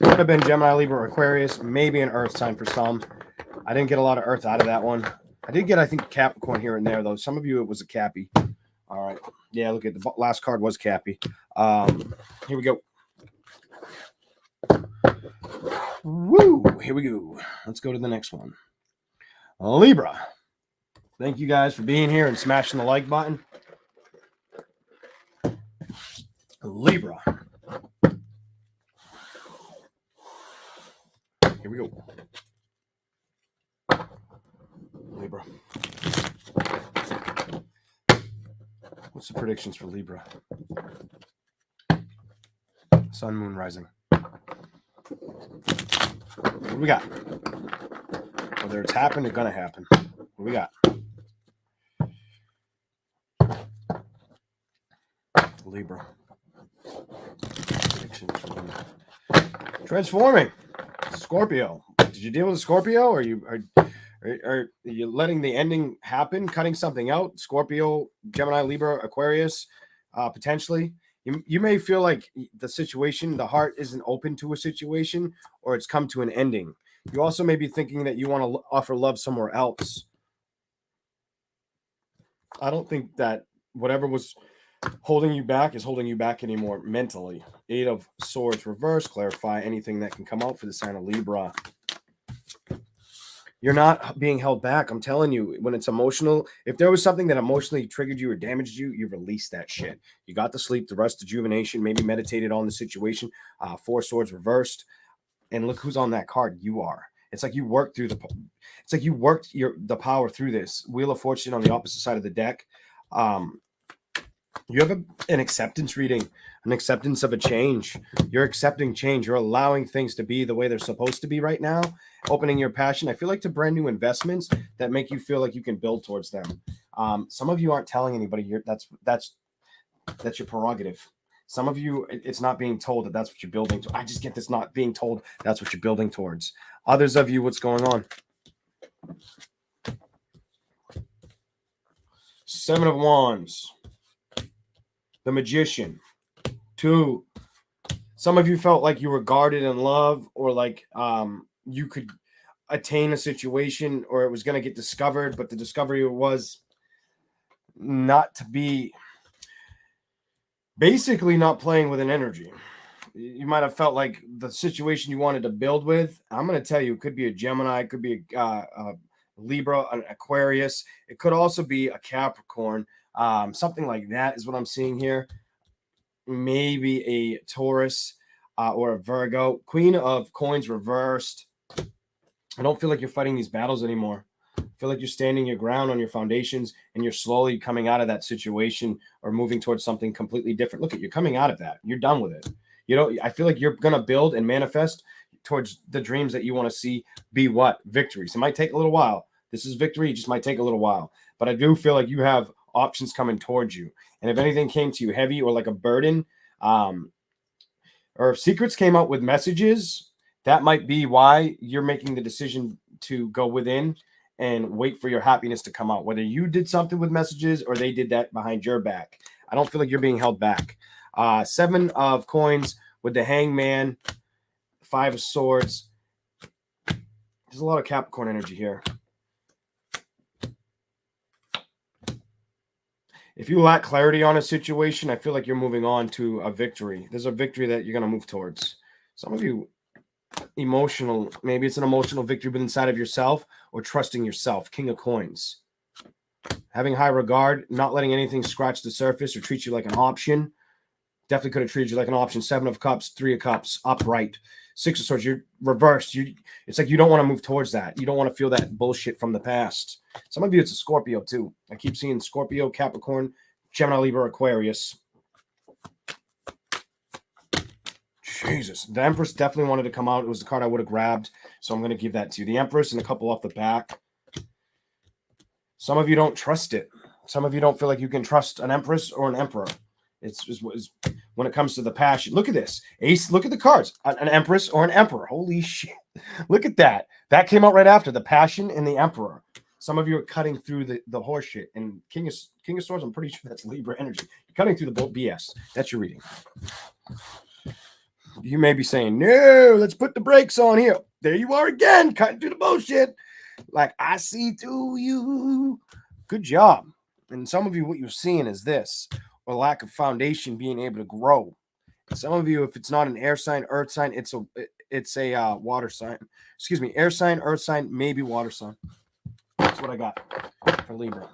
Could have been Gemini, Libra, or Aquarius. Maybe an Earth sign for some. I didn't get a lot of Earth out of that one. I did get, I think, Capricorn here and there, though. Some of you, it was a Cappy. All right. Yeah, look at the last card was Cappy. Here we go. Woo! Here we go. Let's go to the next one. Libra. Thank you guys for being here and smashing the like button. Libra. Here we go. Libra. What's the predictions for Libra? Sun, moon, rising. What do we got? Whether it's happened or gonna happen. What do we got? Libra. Predictions for Libra. Transforming. Scorpio. Did you deal with a Scorpio? Or are you letting the ending happen, cutting something out? Scorpio, Gemini, Libra, Aquarius, potentially. You may feel like the situation, the heart isn't open to a situation, or it's come to an ending. You also may be thinking that you want to offer love somewhere else. I don't think that whatever was holding you back is holding you back anymore mentally. 8 of Swords reverse, clarify anything that can come out for the sign of Libra. You're not being held back. I'm telling you, when it's emotional, if there was something that emotionally triggered you or damaged you, you released that shit. You got to sleep, the rest rejuvenation, maybe meditated on the situation. 4 Swords reversed. And look who's on that card. You are. It's like you worked through it's like you worked the power through this. Wheel of Fortune on the opposite side of the deck. You have an acceptance reading, an acceptance of a change. You're accepting change. You're allowing things to be the way they're supposed to be right now. Opening your passion, I feel like, to brand new investments that make you feel like you can build towards them. Some of you aren't telling anybody. That's your prerogative. Some of you, it's not being told that that's what you're building to. I just get this not being told that's what you're building towards. Others of you, what's going on? 7 of Wands. The Magician. 2. Some of you felt like you were guarded in love, or like you could attain a situation, or it was going to get discovered, but the discovery was not to be, basically not playing with an energy. You might have felt like the situation you wanted to build with, I'm going to tell you, it could be a Gemini, it could be a Libra, an Aquarius. It could also be a Capricorn. Something like that is what I'm seeing here. Maybe a Taurus or a Virgo. Queen of Coins reversed. I don't feel like you're fighting these battles anymore. I feel like you're standing your ground on your foundations, and you're slowly coming out of that situation or moving towards something completely different. Look, you're coming out of that. You're done with it. I feel like you're going to build and manifest towards the dreams that you want to see be what? Victories. It might take a little while. This is victory. It just might take a little while. But I do feel like you have options coming towards you. And if anything came to you heavy or like a burden, or if secrets came out with messages, that might be why you're making the decision to go within and wait for your happiness to come out. Whether you did something with messages or they did that behind your back. I don't feel like you're being held back. 7 of Coins with the Hangman, 5 of Swords. There's a lot of Capricorn energy here. If you lack clarity on a situation, I feel like you're moving on to a victory. There's a victory that you're going to move towards. Some of you, emotional, maybe it's an emotional victory within inside of yourself, or trusting yourself. King of Coins. Having high regard, not letting anything scratch the surface or treat you like an option. Definitely could have treated you like an option. 7 of Cups, 3 of Cups, upright. 6 of Swords, you're reversed. It's like you don't want to move towards that. You don't want to feel that bullshit from the past. Some of you, it's a Scorpio too. I keep seeing Scorpio, Capricorn, Gemini, Libra, Aquarius. Jesus. The Empress definitely wanted to come out. It was the card I would have grabbed. So I'm going to give that to you. The Empress and a couple off the back. Some of you don't trust it. Some of you don't feel like you can trust an Empress or an Emperor. It's when it comes to the passion. Look at this. Ace, look at the cards. An Empress or an Emperor. Holy shit. Look at that. That came out right after. The Passion and the Emperor. Some of you are cutting through the horse shit. And King of Swords, I'm pretty sure that's Libra energy. You're cutting through the BS. That's your reading. You may be saying, no, let's put the brakes on here. There you are again, cutting through the bullshit. Like, I see through you. Good job. And some of you, what you're seeing is this, or lack of foundation being able to grow. Some of you, if it's not an air sign, earth sign, it's a water sign. Excuse me, air sign, earth sign, maybe water sign. That's what I got for Libra.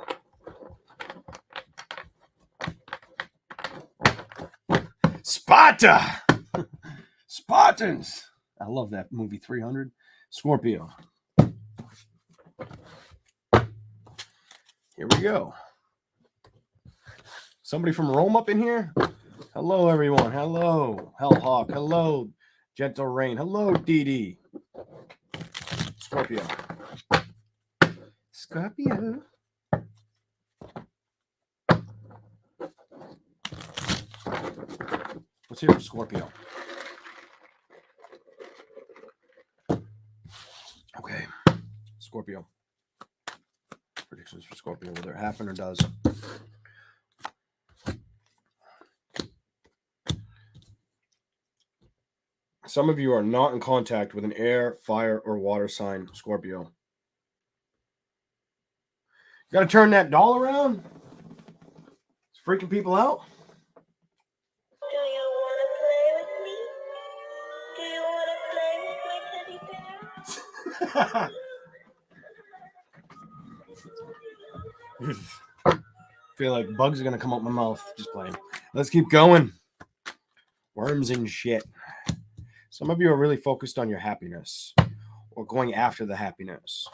Sparta! Spartans! I love that movie 300. Scorpio. Here we go. Somebody from Rome up in here? Hello, everyone. Hello, Hellhawk. Hello, Gentle Rain. Hello, Dee Dee. Scorpio. Scorpio. Let's hear for Scorpio. Okay. Scorpio. Predictions for Scorpio, whether it happen or does. Some of you are not in contact with an air, fire, or water sign, Scorpio. You got to turn that doll around. It's freaking people out. Do you want to play with me? Do you want to play with my teddy bear? Feel like bugs are going to come out my mouth. Just playing. Let's keep going. Worms and shit. Some of you are really focused on your happiness or going after the happiness.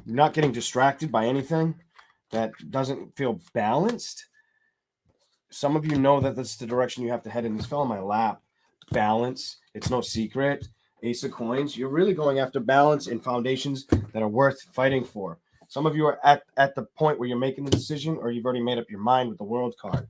You're not getting distracted by anything that doesn't feel balanced. Some of you know that that's the direction you have to head in. This fell on my lap. Balance. It's no secret. Ace of Coins. You're really going after balance and foundations that are worth fighting for. Some of you are at the point where you're making the decision or you've already made up your mind with the World card.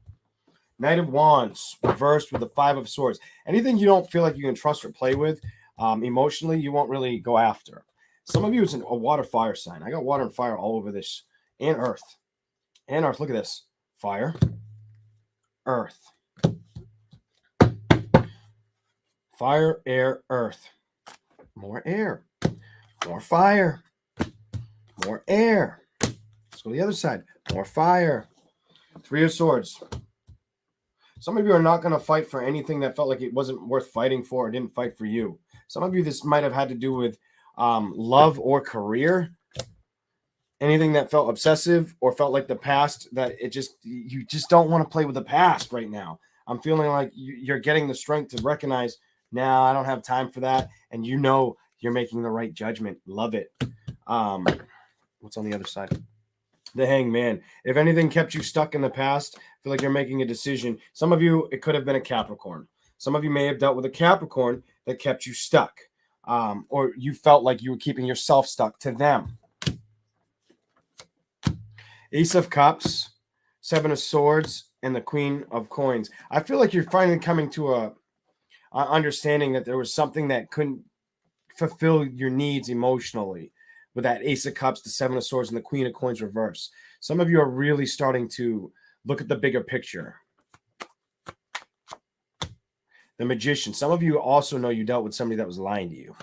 Knight of Wands, reversed with the Five of Swords. Anything you don't feel like you can trust or play with, emotionally, you won't really go after. Some of you, it's a water fire sign. I got water and fire all over this. And earth. And earth. Look at this. Fire. Earth. Fire, air, earth. More air. More fire. More air. Let's go to the other side. More fire. Three of Swords. Some of you are not going to fight for anything that felt like it wasn't worth fighting for or didn't fight for you. Some of you, this might have had to do with love or career. Anything that felt obsessive or felt like the past, that you just don't want to play with the past right now. I'm feeling like you're getting the strength to recognize, nah, I don't have time for that. And you know you're making the right judgment. Love it. What's on the other side? The Hangman. If anything kept you stuck in the past, feel like you're making a decision. Some of you, it could have been a Capricorn. Some of you may have dealt with a Capricorn that kept you stuck. Or you felt like you were keeping yourself stuck to them. Ace of Cups, Seven of Swords, and the Queen of Coins. I feel like you're finally coming to a understanding that there was something that couldn't fulfill your needs emotionally. With that Ace of Cups, the Seven of Swords, and the Queen of Coins reverse. Some of you are really starting to look at the bigger picture. The Magician. Some of you also know you dealt with somebody that was lying to you.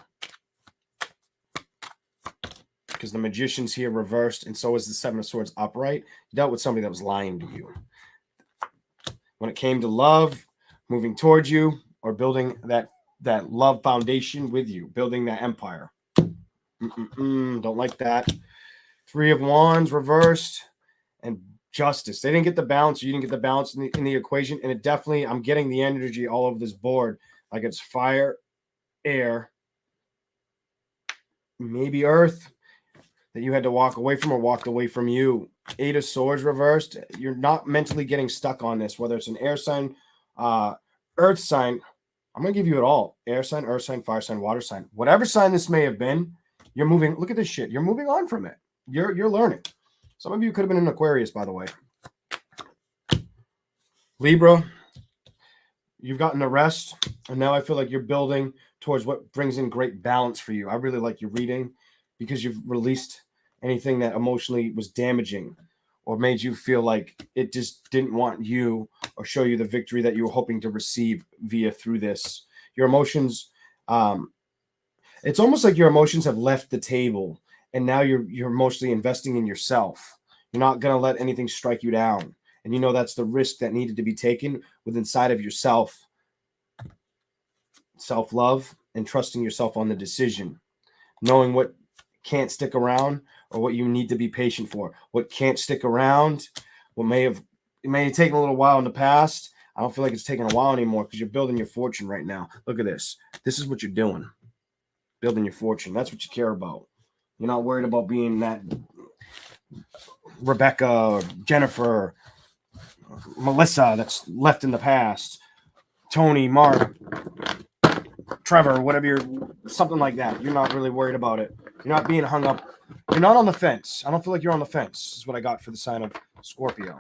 Because the Magician's here reversed, and so is the Seven of Swords upright. You dealt with somebody that was lying to you. When it came to love, moving towards you, or building that love foundation with you, building that empire. Don't like that. Three of Wands reversed, and Justice. They didn't get the balance. You didn't get the balance in the equation, and it definitely, I'm getting the energy all over this board, like it's fire, air, maybe earth, that you had to walk away from or walked away from you. Eight of Swords reversed. You're not mentally getting stuck on this, whether it's an air sign, earth sign. I'm going to give you it all. Air sign, earth sign, fire sign, water sign. Whatever sign this may have been, you're moving. Look at this shit. You're moving on from it. You're learning. Some of you could have been an Aquarius, by the way. Libra, you've gotten a rest, and now I feel like you're building towards what brings in great balance for you. I really like your reading because you've released anything that emotionally was damaging or made you feel like it just didn't want you or show you the victory that you were hoping to receive through this. Your emotions, it's almost like your emotions have left the table, and now you're mostly investing in yourself. You're not going to let anything strike you down. And you know that's the risk that needed to be taken with inside of yourself. Self-love and trusting yourself on the decision. Knowing what can't stick around or what you need to be patient for. What can't stick around, what may have taken a little while in the past. I don't feel like it's taking a while anymore because you're building your fortune right now. Look at this. This is what you're doing. Building your fortune. That's what you care about. You're not worried about being that Rebecca or Jennifer, Melissa that's left in the past. Tony, Mark, Trevor, whatever you're, something like that. You're not really worried about it. You're not being hung up. You're not on the fence. I don't feel like you're on the fence. This is what I got for the sign of Scorpio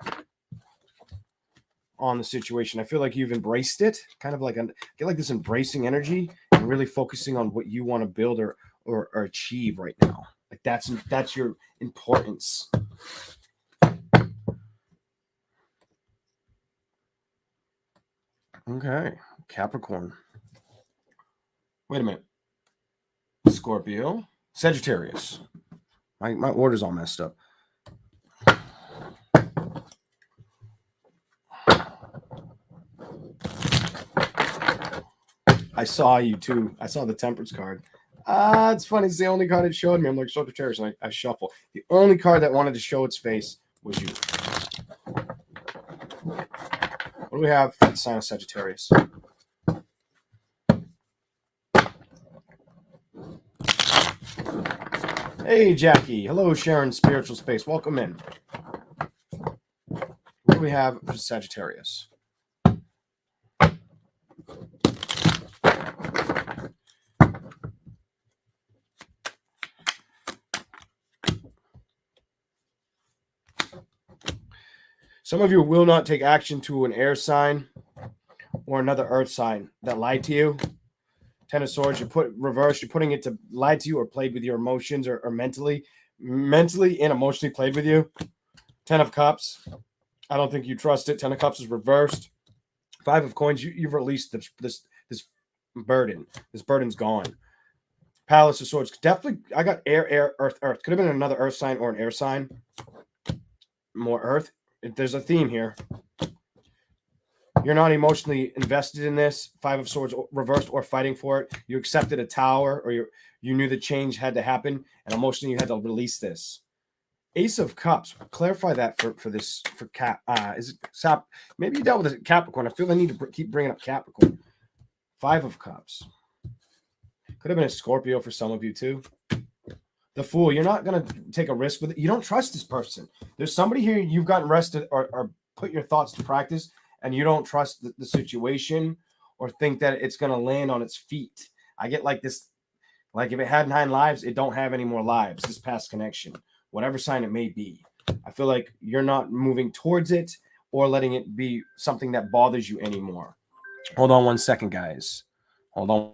on the situation. I feel like you've embraced it, kind of like get like this embracing energy and really focusing on what you want to build or achieve right now. Like that's your importance. Okay, Capricorn. Wait a minute. Scorpio, Sagittarius. My order's all messed up. I saw you too. I saw the Temperance card. It's funny. It's the only card it showed me. I'm like, Sagittarius, and I shuffle. The only card that wanted to show its face was you. What do we have for the sign of Sagittarius? Hey, Jackie. Hello, Sharon, Spiritual Space. Welcome in. What do we have for Sagittarius? Some of you will not take action to an air sign or another earth sign that lied to you. Ten of Swords, you're putting it to lie to you or played with your emotions or mentally and emotionally played with you. 10 of Cups, I don't think you trust it. 10 of Cups is reversed. 5 of Coins, you've released this burden. This burden's gone. Palace of Swords, definitely, I got air, earth. Could have been another earth sign or an air sign. More earth. There's a theme here. You're not emotionally invested in this. 5 of Swords reversed or fighting for it. You accepted a tower, or you knew the change had to happen, and emotionally you had to release this. Ace of Cups. Clarify that for Cap. Is it Sap? Maybe you dealt with a Capricorn. I feel the need to keep bringing up Capricorn. 5 of Cups. Could have been a Scorpio for some of you too. The Fool. You're not going to take a risk with it. You don't trust this person. There's somebody here you've gotten rested or put your thoughts to practice, and you don't trust the situation or think that it's going to land on its feet. I get like this, like if it had 9 lives, it don't have any more lives, this past connection, whatever sign it may be. I feel like you're not moving towards it or letting it be something that bothers you anymore. Hold on one second, guys. Hold on.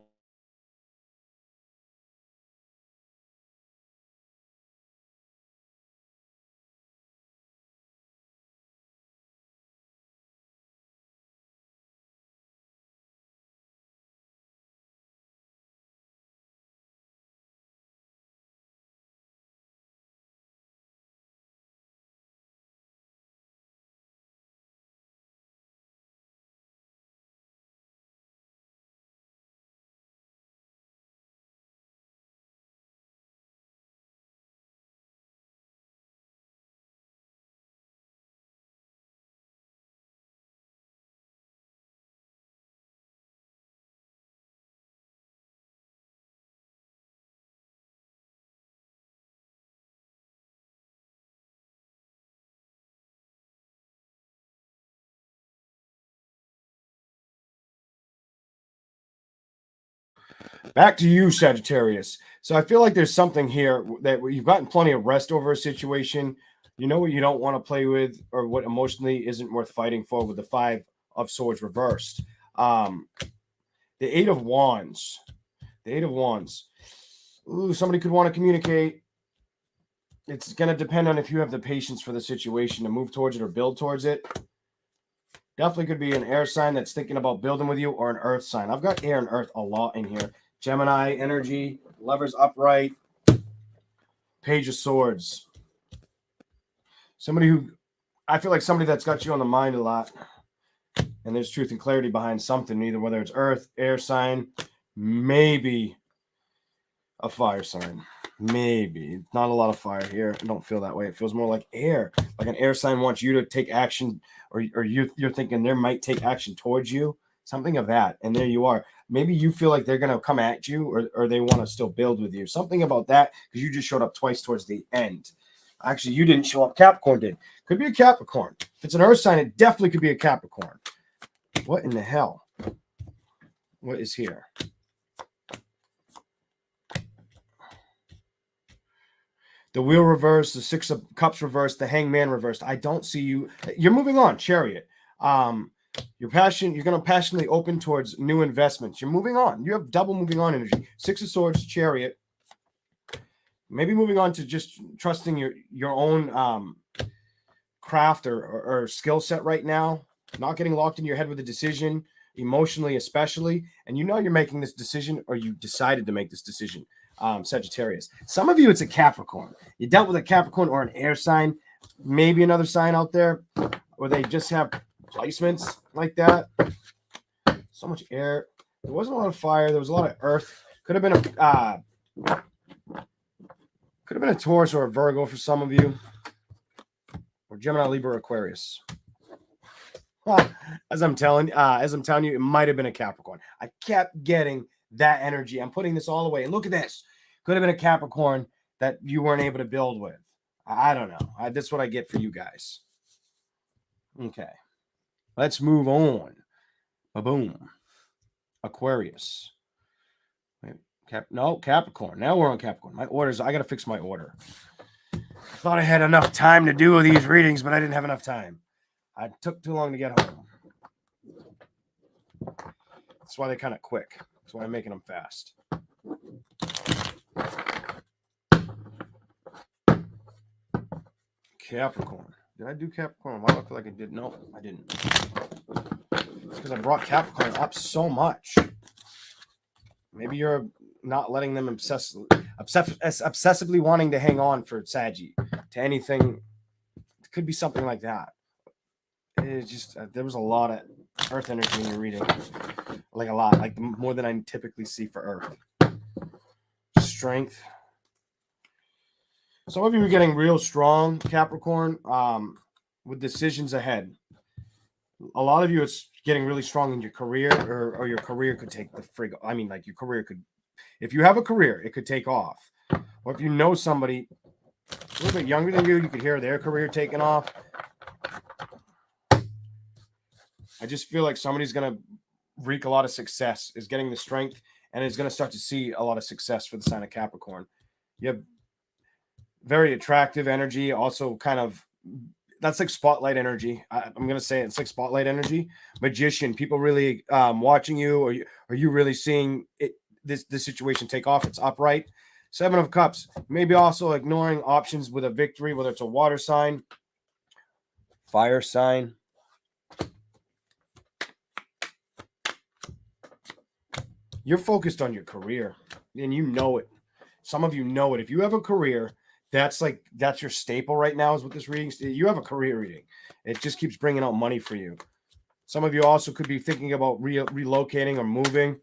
Back to you, Sagittarius. So I feel like there's something here that you've gotten plenty of rest over a situation. You know what you don't want to play with or what emotionally isn't worth fighting for with the 5 of Swords reversed. The 8 of Wands. The 8 of Wands. Ooh, somebody could want to communicate. It's going to depend on if you have the patience for the situation to move towards it or build towards it. Definitely could be an air sign that's thinking about building with you, or an earth sign. I've got air and earth a lot in here. Gemini energy, Lovers upright, Page of Swords. Somebody who, I feel like somebody that's got you on the mind a lot. And there's truth and clarity behind something, either whether it's earth, air sign, maybe a fire sign. Maybe. Not a lot of fire here. I don't feel that way. It feels more like air. Like an air sign wants you to take action, or you're thinking they might take action towards you. Something of that. And there you are. Maybe you feel like they're going to come at you, or they want to still build with you. Something about that, because you just showed up twice towards the end. Actually, you didn't show up. Capricorn did. Could be a Capricorn. If it's an earth sign, it definitely could be a Capricorn. What in the hell? What is here? The Wheel reversed, the Six of Cups reversed, the Hangman reversed. I don't see you. You're moving on, Chariot. You're going to passionately open towards new investments. You're moving on. You have double moving on energy. Six of Swords, Chariot. Maybe moving on to just trusting your own craft or skill set right now. Not getting locked in your head with a decision, emotionally especially. And you know you're making this decision, or you decided to make this decision. Sagittarius. Some of you, it's a Capricorn. You dealt with a Capricorn or an air sign, maybe another sign out there, or they just have placements like that. So much air. There wasn't a lot of fire. There was a lot of earth. Could have been a Taurus or a Virgo for some of you, or Gemini, Libra, Aquarius. As I'm telling you, it might have been a Capricorn. I kept getting that energy. I'm putting this all away. And look at this. Could have been a Capricorn that you weren't able to build with. I don't know. That's what I get for you guys. Okay. Let's move on. Ba-boom. Aquarius. Capricorn. Now we're on Capricorn. My orders, I got to fix my order. I thought I had enough time to do these readings, but I didn't have enough time. I took too long to get home. That's why they're kind of quick. That's why I'm making them fast. Capricorn. Did I do Capricorn? Why do I feel like I did? No, I didn't. It's because I brought Capricorn up so much. Maybe you're not letting them obsessively wanting to hang on for Saggy to anything. It could be something like that. It's just there was a lot of earth energy in your reading, like a lot, like more than I typically see for earth. Strength. Some of you are getting real strong, Capricorn, with decisions ahead. A lot of you, it's getting really strong in your career, or your career could take the frig. I mean, like your career could, if you have a career, it could take off. Or if you know somebody a little bit younger than you, you could hear their career taking off. I just feel like somebody's going to wreak a lot of success, is getting the strength, and is going to start to see a lot of success for the sign of Capricorn. You have very attractive energy, also kind of, that's like spotlight energy. I'm going to say it's like spotlight energy. Magician, people really watching you, or are you really seeing it? This situation take off. It's upright. Seven of Cups, maybe also ignoring options with a victory, whether it's a water sign, fire sign. You're focused on your career, and you know it. Some of you know it. If you have a career, that's your staple right now is with this reading. You have a career reading. It just keeps bringing out money for you. Some of you also could be thinking about relocating or moving.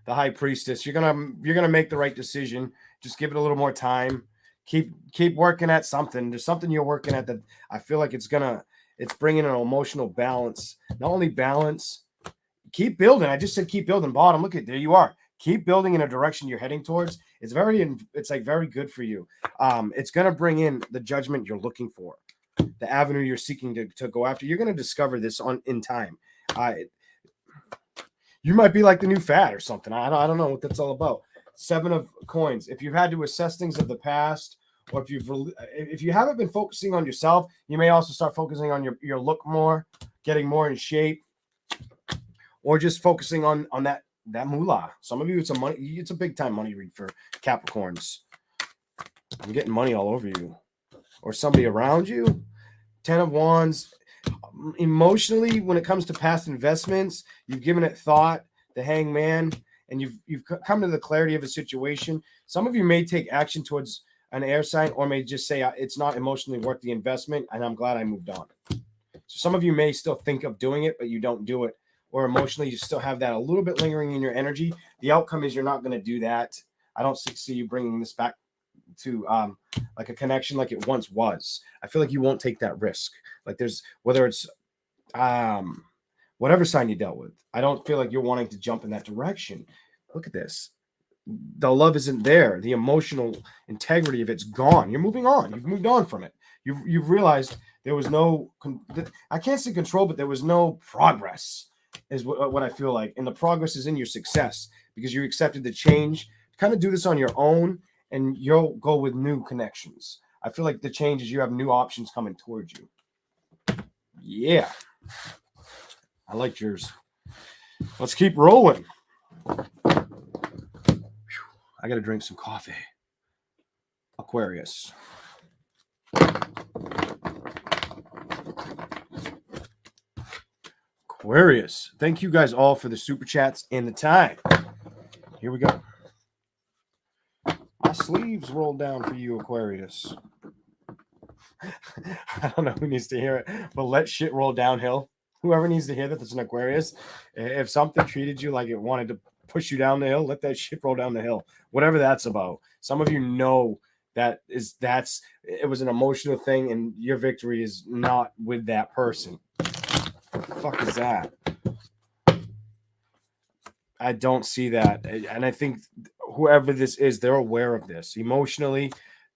The High Priestess, you're gonna make the right decision. Just give it a little more time. Keep working at something. There's something you're working at that I feel like it's bringing an emotional balance. Not only balance. Keep building. I just said keep building. Bottom. Look at there you are. Keep building in a direction you're heading towards. It's very good for you. It's gonna bring in the judgment you're looking for, the avenue you're seeking to go after. You're gonna discover this in time. You might be like the new fad or something. I don't know what that's all about. Seven of Coins. If you've had to assess things of the past, or if you haven't been focusing on yourself, you may also start focusing on your look more, getting more in shape. Or just focusing on that moolah. Some of you, it's a big time money read for Capricorns. I'm getting money all over you. Or somebody around you. 10 of Wands. Emotionally, when it comes to past investments, you've given it thought, the Hangman, and you've come to the clarity of a situation. Some of you may take action towards an air sign or may just say it's not emotionally worth the investment, and I'm glad I moved on. So some of you may still think of doing it, but you don't do it. Or emotionally, you still have that a little bit lingering in your energy. The outcome is you're not going to do that. I don't see you bringing this back to like a connection like it once was. I feel like you won't take that risk. Like there's, whether it's whatever sign you dealt with, I don't feel like you're wanting to jump in that direction. Look at this. The love isn't there. The emotional integrity of it's gone. You're moving on. You've moved on from it. You've realized there was no, I can't say control, but there was no progress is what I feel like. And the progress is in your success because you accepted the change. Kind of do this on your own and you'll go with new connections. I feel like the change is you have new options coming towards you. Yeah. I like yours. Let's keep rolling. I got to drink some coffee. Aquarius. Aquarius. Thank you guys all for the super chats and the time. Here we go. My sleeves rolled down for you, Aquarius. I don't know who needs to hear it, but let shit roll downhill. Whoever needs to hear that, that's an Aquarius. If something treated you like it wanted to push you down the hill, let that shit roll down the hill. Whatever that's about. Some of you know it was an emotional thing, and your victory is not with that person. What the fuck is that? I don't see that. And I think whoever this is, they're aware of this. Emotionally,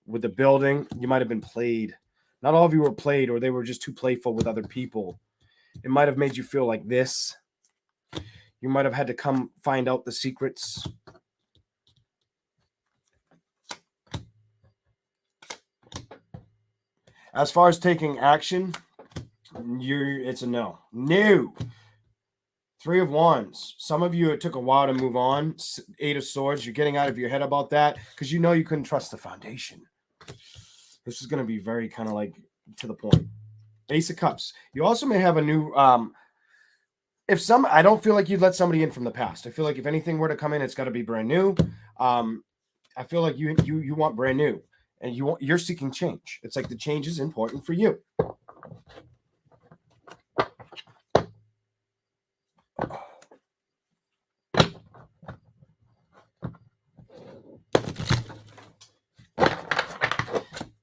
with the building, you might have been played. Not all of you were played, or they were just too playful with other people. It might have made you feel like this. You might have had to come find out the secrets. As far as taking action, it's a no. No. 3 of Wands. Some of you, it took a while to move on. 8 of Swords. You're getting out of your head about that because you know you couldn't trust the foundation. This is going to be very kind of like to the point. Ace of Cups. You also may have a new I don't feel like you'd let somebody in from the past. I feel like if anything were to come in, it's got to be brand new. I feel like you want brand new, and you're seeking change. It's like the change is important for you.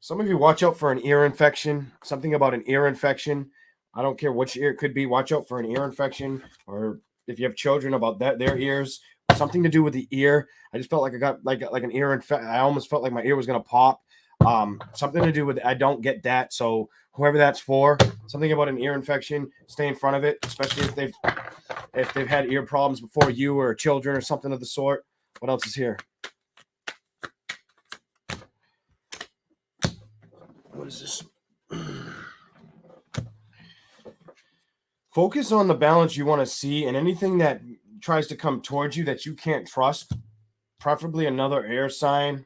Some of you watch out for an ear infection. Something about an ear infection. I don't care which ear it could be. Watch out for an ear infection, or if you have children, about their ears. Something to do with the ear. I just felt like I got like an ear infection. I almost felt like my ear was gonna pop. Something to do with I don't get that. So whoever that's for, something about an ear infection. Stay in front of it, especially if they've had ear problems before you or children or something of the sort. What else is here? What is this? Focus on the balance you want to see, and anything that tries to come towards you that you can't trust, preferably another air sign,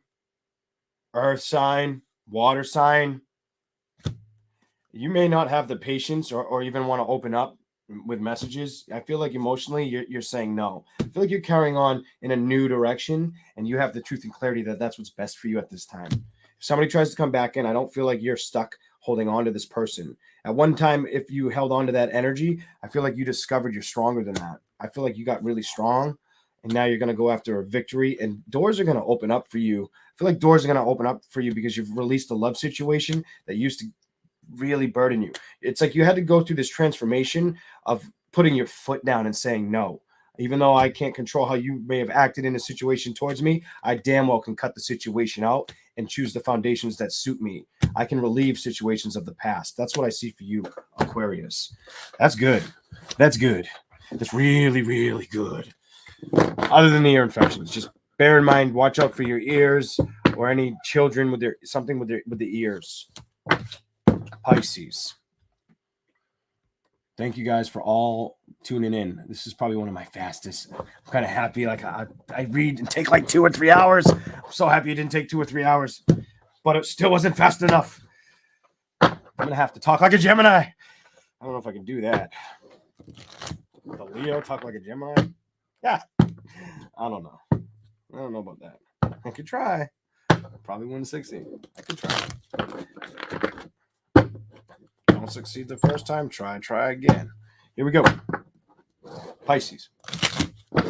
earth sign, water sign. You may not have the patience or even want to open up with messages. I feel like emotionally you're saying no. I feel like you're carrying on in a new direction, and you have the truth and clarity that that's what's best for you at this time. If somebody tries to come back in, I don't feel like you're stuck holding on to this person. At one time, if you held on to that energy, I feel like you discovered you're stronger than that. I feel like you got really strong, and now you're going to go after a victory, and doors are going to open up for you. I feel like doors are going to open up for you because you've released a love situation that used to really burden you. It's like you had to go through this transformation of putting your foot down and saying no. Even though I can't control how you may have acted in a situation towards me, I damn well can cut the situation out and choose the foundations that suit me. I can relieve situations of the past. That's what I see for you, Aquarius. That's good. That's good. That's really, really good. Other than the ear infections, just bear in mind, watch out for your ears or any children with something with the ears. Pisces. Thank you guys for all tuning in. This is probably one of my fastest. I'm kind of happy. Like I read and take like 2 or 3 hours. I'm so happy it didn't take 2 or 3 hours. but it still wasn't fast enough. I'm going to have to talk like a Gemini. I don't know if I can do that. The Leo talk like a Gemini? Yeah. I don't know. I don't know about that. I could try. Probably wouldn't succeed. I could try. Don't succeed the first time. Try again. Here we go. Pisces.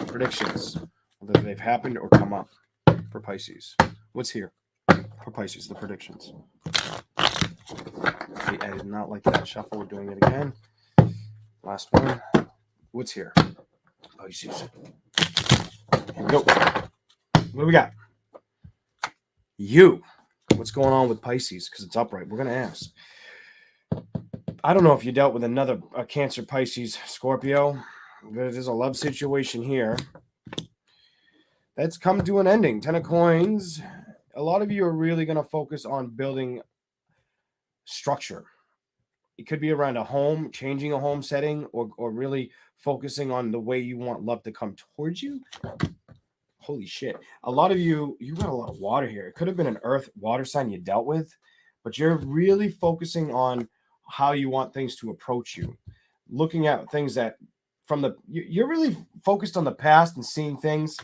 Predictions. Whether they've happened or come up for Pisces. What's here for Pisces? The predictions. I did not like that shuffle. We're doing it again. Last one. What's here? Pisces. Here we go. What do we got? You. What's going on with Pisces? Because it's upright. We're going to ask. I don't know if you dealt with another Cancer, Pisces, Scorpio. There's a love situation here that's come to an ending. 10 of coins. A lot of you are really going to focus on building structure. It could be around a home, changing a home setting, or really focusing on the way you want love to come towards you. Holy shit. A lot of you got a lot of water here. It could have been an earth water sign you dealt with, but you're really focusing on how you want things to approach you. Looking at things that you're really focused on the past and seeing things.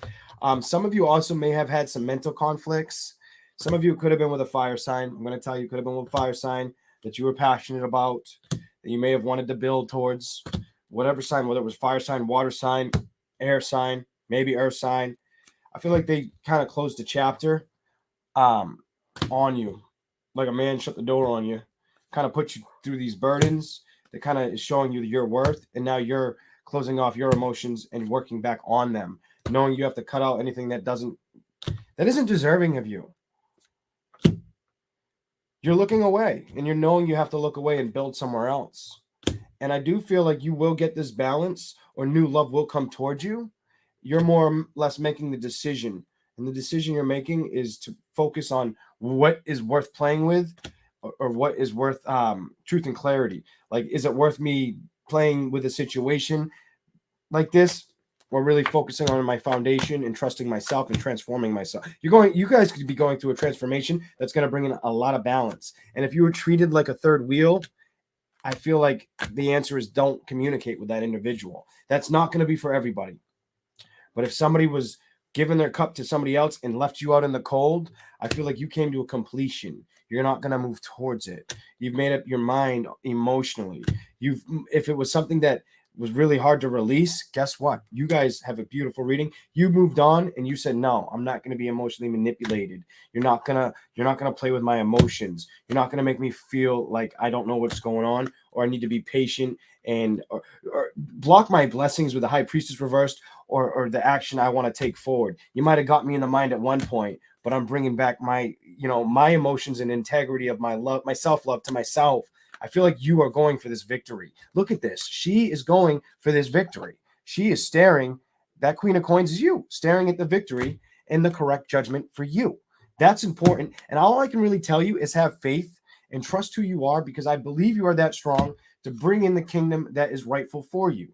Some of you also may have had some mental conflicts. Some of you could have been with a fire sign. I'm going to tell you, could have been with a fire sign that you were passionate about, that you may have wanted to build towards. Whatever sign, whether it was fire sign, water sign, air sign, maybe earth sign. I feel like they kind of closed the chapter on you. Like a man shut the door on you. Kind of put you through these burdens that kind of is showing you your worth. And now you're closing off your emotions and working back on them. Knowing you have to cut out anything that isn't deserving of you. You're looking away and you're knowing you have to look away and build somewhere else. And I do feel like you will get this balance, or new love will come towards you. You're more or less making the decision. And the decision you're making is to focus on what is worth playing with, or what is worth truth and clarity. Like, is it worth me playing with a situation like this, or really focusing on my foundation and trusting myself and transforming myself? You guys could be going through a transformation that's going to bring in a lot of balance. And if you were treated like a third wheel, I feel like the answer is don't communicate with that individual. That's not going to be for everybody. But if somebody was giving their cup to somebody else and left you out in the cold, I feel like you came to a completion. You're not going to move towards it. You've made up your mind emotionally. If it was something that was really hard to release, guess what? You guys have a beautiful reading. You moved on and you said, no, I'm not going to be emotionally manipulated. You're not going to play with my emotions. You're not going to make me feel like I don't know what's going on, or I need to be patient and or block my blessings with the High Priestess reversed, or the action I want to take forward. You might have got me in the mind at one point, but I'm bringing back my emotions and integrity of my love, my self-love to myself. I feel like you are going for this victory. Look at this. She is going for this victory. She is staring. That Queen of Coins is you, staring at the victory and the correct judgment for you. That's important. And all I can really tell you is have faith and trust who you are, because I believe you are that strong to bring in the kingdom that is rightful for you.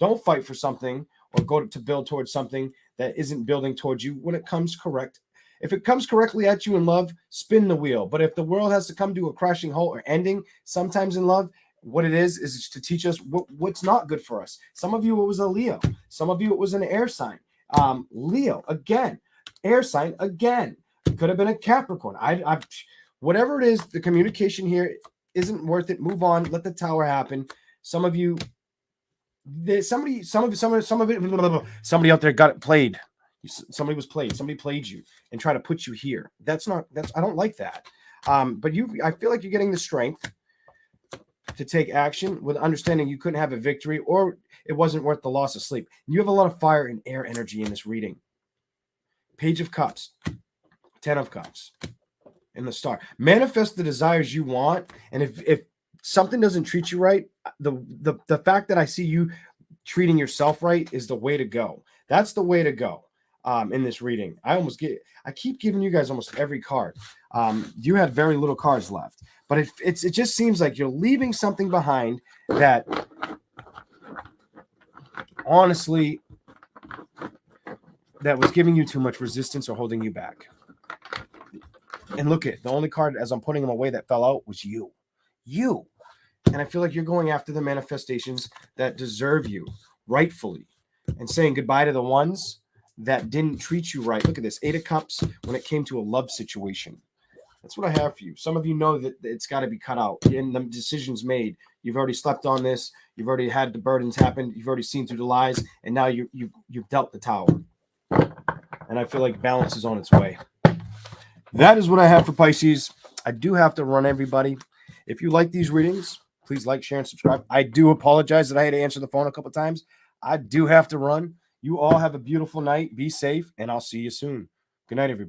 Don't fight for something or go to build towards something that isn't building towards you when it comes correct. If it comes correctly at you in love, spin the wheel. But if the world has to come to a crashing halt or ending, sometimes in love, what it is to teach us what's not good for us. Some of you, it was a Leo. Some of you, it was an air sign. Leo, again. Air sign, again. It could have been a Capricorn. Whatever it is, the communication here isn't worth it. Move on. Let the tower happen. Some of you, somebody out there got it played. Somebody was played. Somebody played you and tried to put you here. I don't like that. But I feel like you're getting the strength to take action with understanding you couldn't have a victory, or it wasn't worth the loss of sleep. You have a lot of fire and air energy in this reading. Page of Cups, 10 of Cups, and the Star. Manifest the desires you want. And if something doesn't treat you right, the fact that I see you treating yourself right is the way to go. That's the way to go. In this reading, I keep giving you guys almost every card. You had very little cards left, but it just seems like you're leaving something behind that honestly that was giving you too much resistance or holding you back. And look at the only card as I'm putting them away that fell out was you. You. And I feel like you're going after the manifestations that deserve you rightfully and saying goodbye to the ones that didn't treat you right. Look at this. 8 of Cups when it came to a love situation. That's what I have for you. Some of you know that it's got to be cut out and the decisions made. You've already slept on this. You've already had the burdens happen. You've already seen through the lies. And now you've dealt the towel. And I feel like balance is on its way. That is what I have for Pisces. I do have to run, everybody. If you like these readings, please like, share, and subscribe. I do apologize that I had to answer the phone a couple times. I do have to run. You all have a beautiful night. Be safe, and I'll see you soon. Good night, everybody.